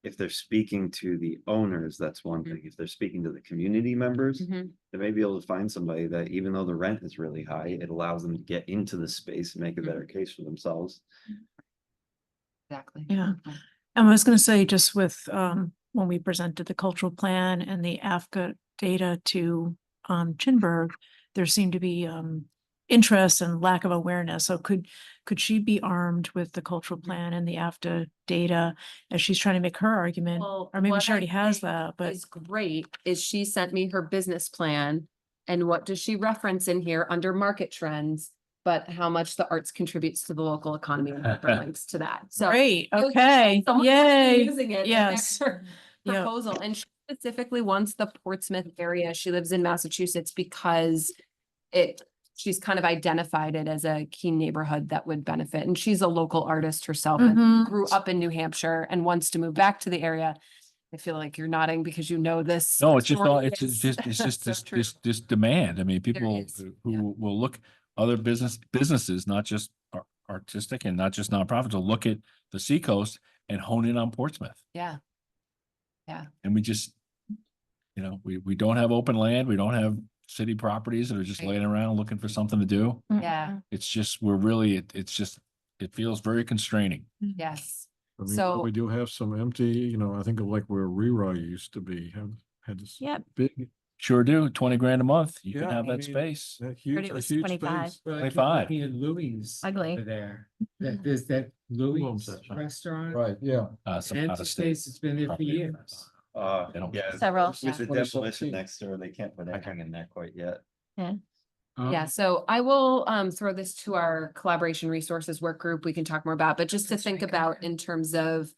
if they're speaking to the owners, that's one thing. If they're speaking to the community members, they may be able to find somebody that even though the rent is really high, it allows them to get into the space and make a better case for themselves. Exactly. Yeah. And I was going to say, just with when we presented the cultural plan and the AFCA data to Chinburg, there seemed to be interest and lack of awareness. So could she be armed with the cultural plan and the AFTA data as she's trying to make her argument? Well, Or maybe what she already I has think that, but is great is she sent me her business plan. And what does she reference in here under market trends? but how much the arts contributes to the local economy and hyperlinks to that. So Great, it was okay, someone yay, using it in yes. their Yep. proposal, and she specifically wants the Portsmouth area. She lives in Massachusetts because she's kind of identified it as a key neighborhood that would benefit. And she's a local artist herself and Mhm. grew up in New Hampshire and wants to move back to the area. I feel like you're nodding because you know this. No, it's just, story it's is just, it's just so this, true. this demand. I mean, people is, who will look, other businesses, not just artistic and not just nonprofits, will look at the seacoast and hone in on Portsmouth. Yeah. And we just, we don't have open land. We don't have city properties that are just Right. laying around looking for something to do. Yeah. It's just, it feels very constraining. Yes. I mean, So- we do have some empty, I think of like where Rewrite used to be, had this Yep. big, Sure do. 20 grand a month. You can Yeah, have I that mean, space. that Heard huge, it a was huge 25. space. 25. Louis. Ugly. over there. There's that Louis Louis restaurant. Right, yeah. Some Empty out of state. space, it's been there for property. years. Uh, They don't- yeah. Several. With the What is demolition that? next door, they can't put anything in there quite yet. Yeah, so I will throw this to our collaboration resources work group. We can talk more about, but just to think about in terms of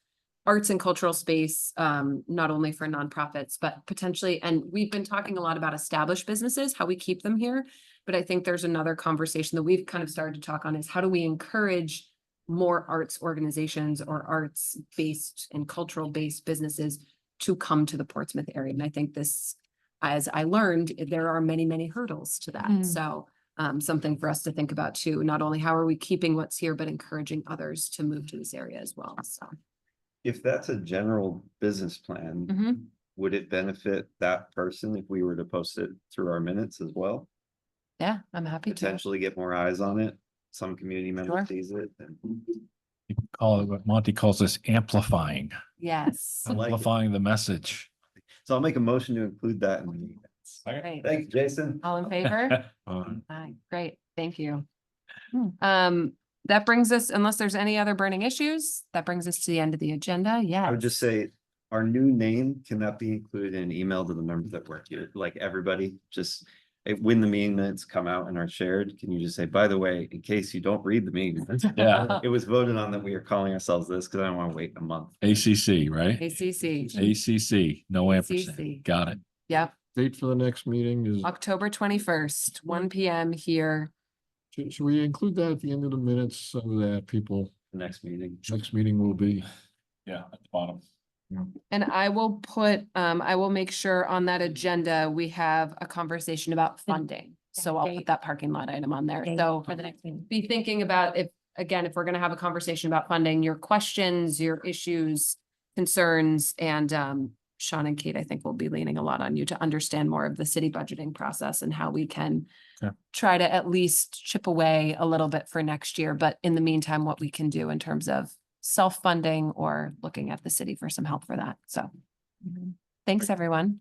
arts and cultural space, not only for nonprofits, but potentially, and we've been talking a lot about established businesses, how we keep them here. But I think there's another conversation that we've kind of started to talk on is how do we encourage more arts organizations or arts-based and cultural-based businesses to come to the Portsmouth area? And I think this, as I learned, there are many, many hurdles to that. Mm. So something for us to think about too, not only how are we keeping what's here, but encouraging others to move to this area as well, so. If that's a general business plan, Mhm. would it benefit that person if we were to post it through our minutes as well? Yeah, I'm happy to. Potentially get more eyes on it. Some community member Sure. sees it and You can call it what Monty calls this amplifying, Yes, I like it. amplifying the message. So I'll make a motion to include that in the minutes. great. Thank you, Jason. All in favor? Uh, Aye, great, thank you. Hmm. That brings us, unless there's any other burning issues, that brings us to the end of the agenda, yeah. I would just say, our new name, can that be included in an email to the members that work here? Like everybody, just when the meeting minutes come out and are shared, can you just say, by the way, in case you don't read the meeting minutes, Yeah, it was voted on that we are calling ourselves this because I don't want to wait a month. ACC, right? ACC, ACC, no ACC. ampersand. Got it. yep, Date for the next meeting is, October 21st, 1 PM here. should we include that at the end of the minutes so that people, The next meeting. next meeting will be? Yeah, at the bottom. And I will put, I will make sure on that agenda, we have a conversation about funding. So I'll put date. that parking lot item on there. Date So For the next meeting. be thinking about if, again, if we're gonna have a conversation about funding, your questions, your issues, concerns, and Sean and Kate, I think will be leaning a lot on you to understand more of the city budgeting process and how we can Okay. try to at least chip away a little bit for next year, but in the meantime, what we can do in terms of self-funding or looking at the city for some help for that. So thanks, everyone.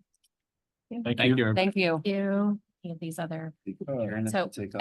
Thank you. Thank you. You, these other. Karen, if you So, take off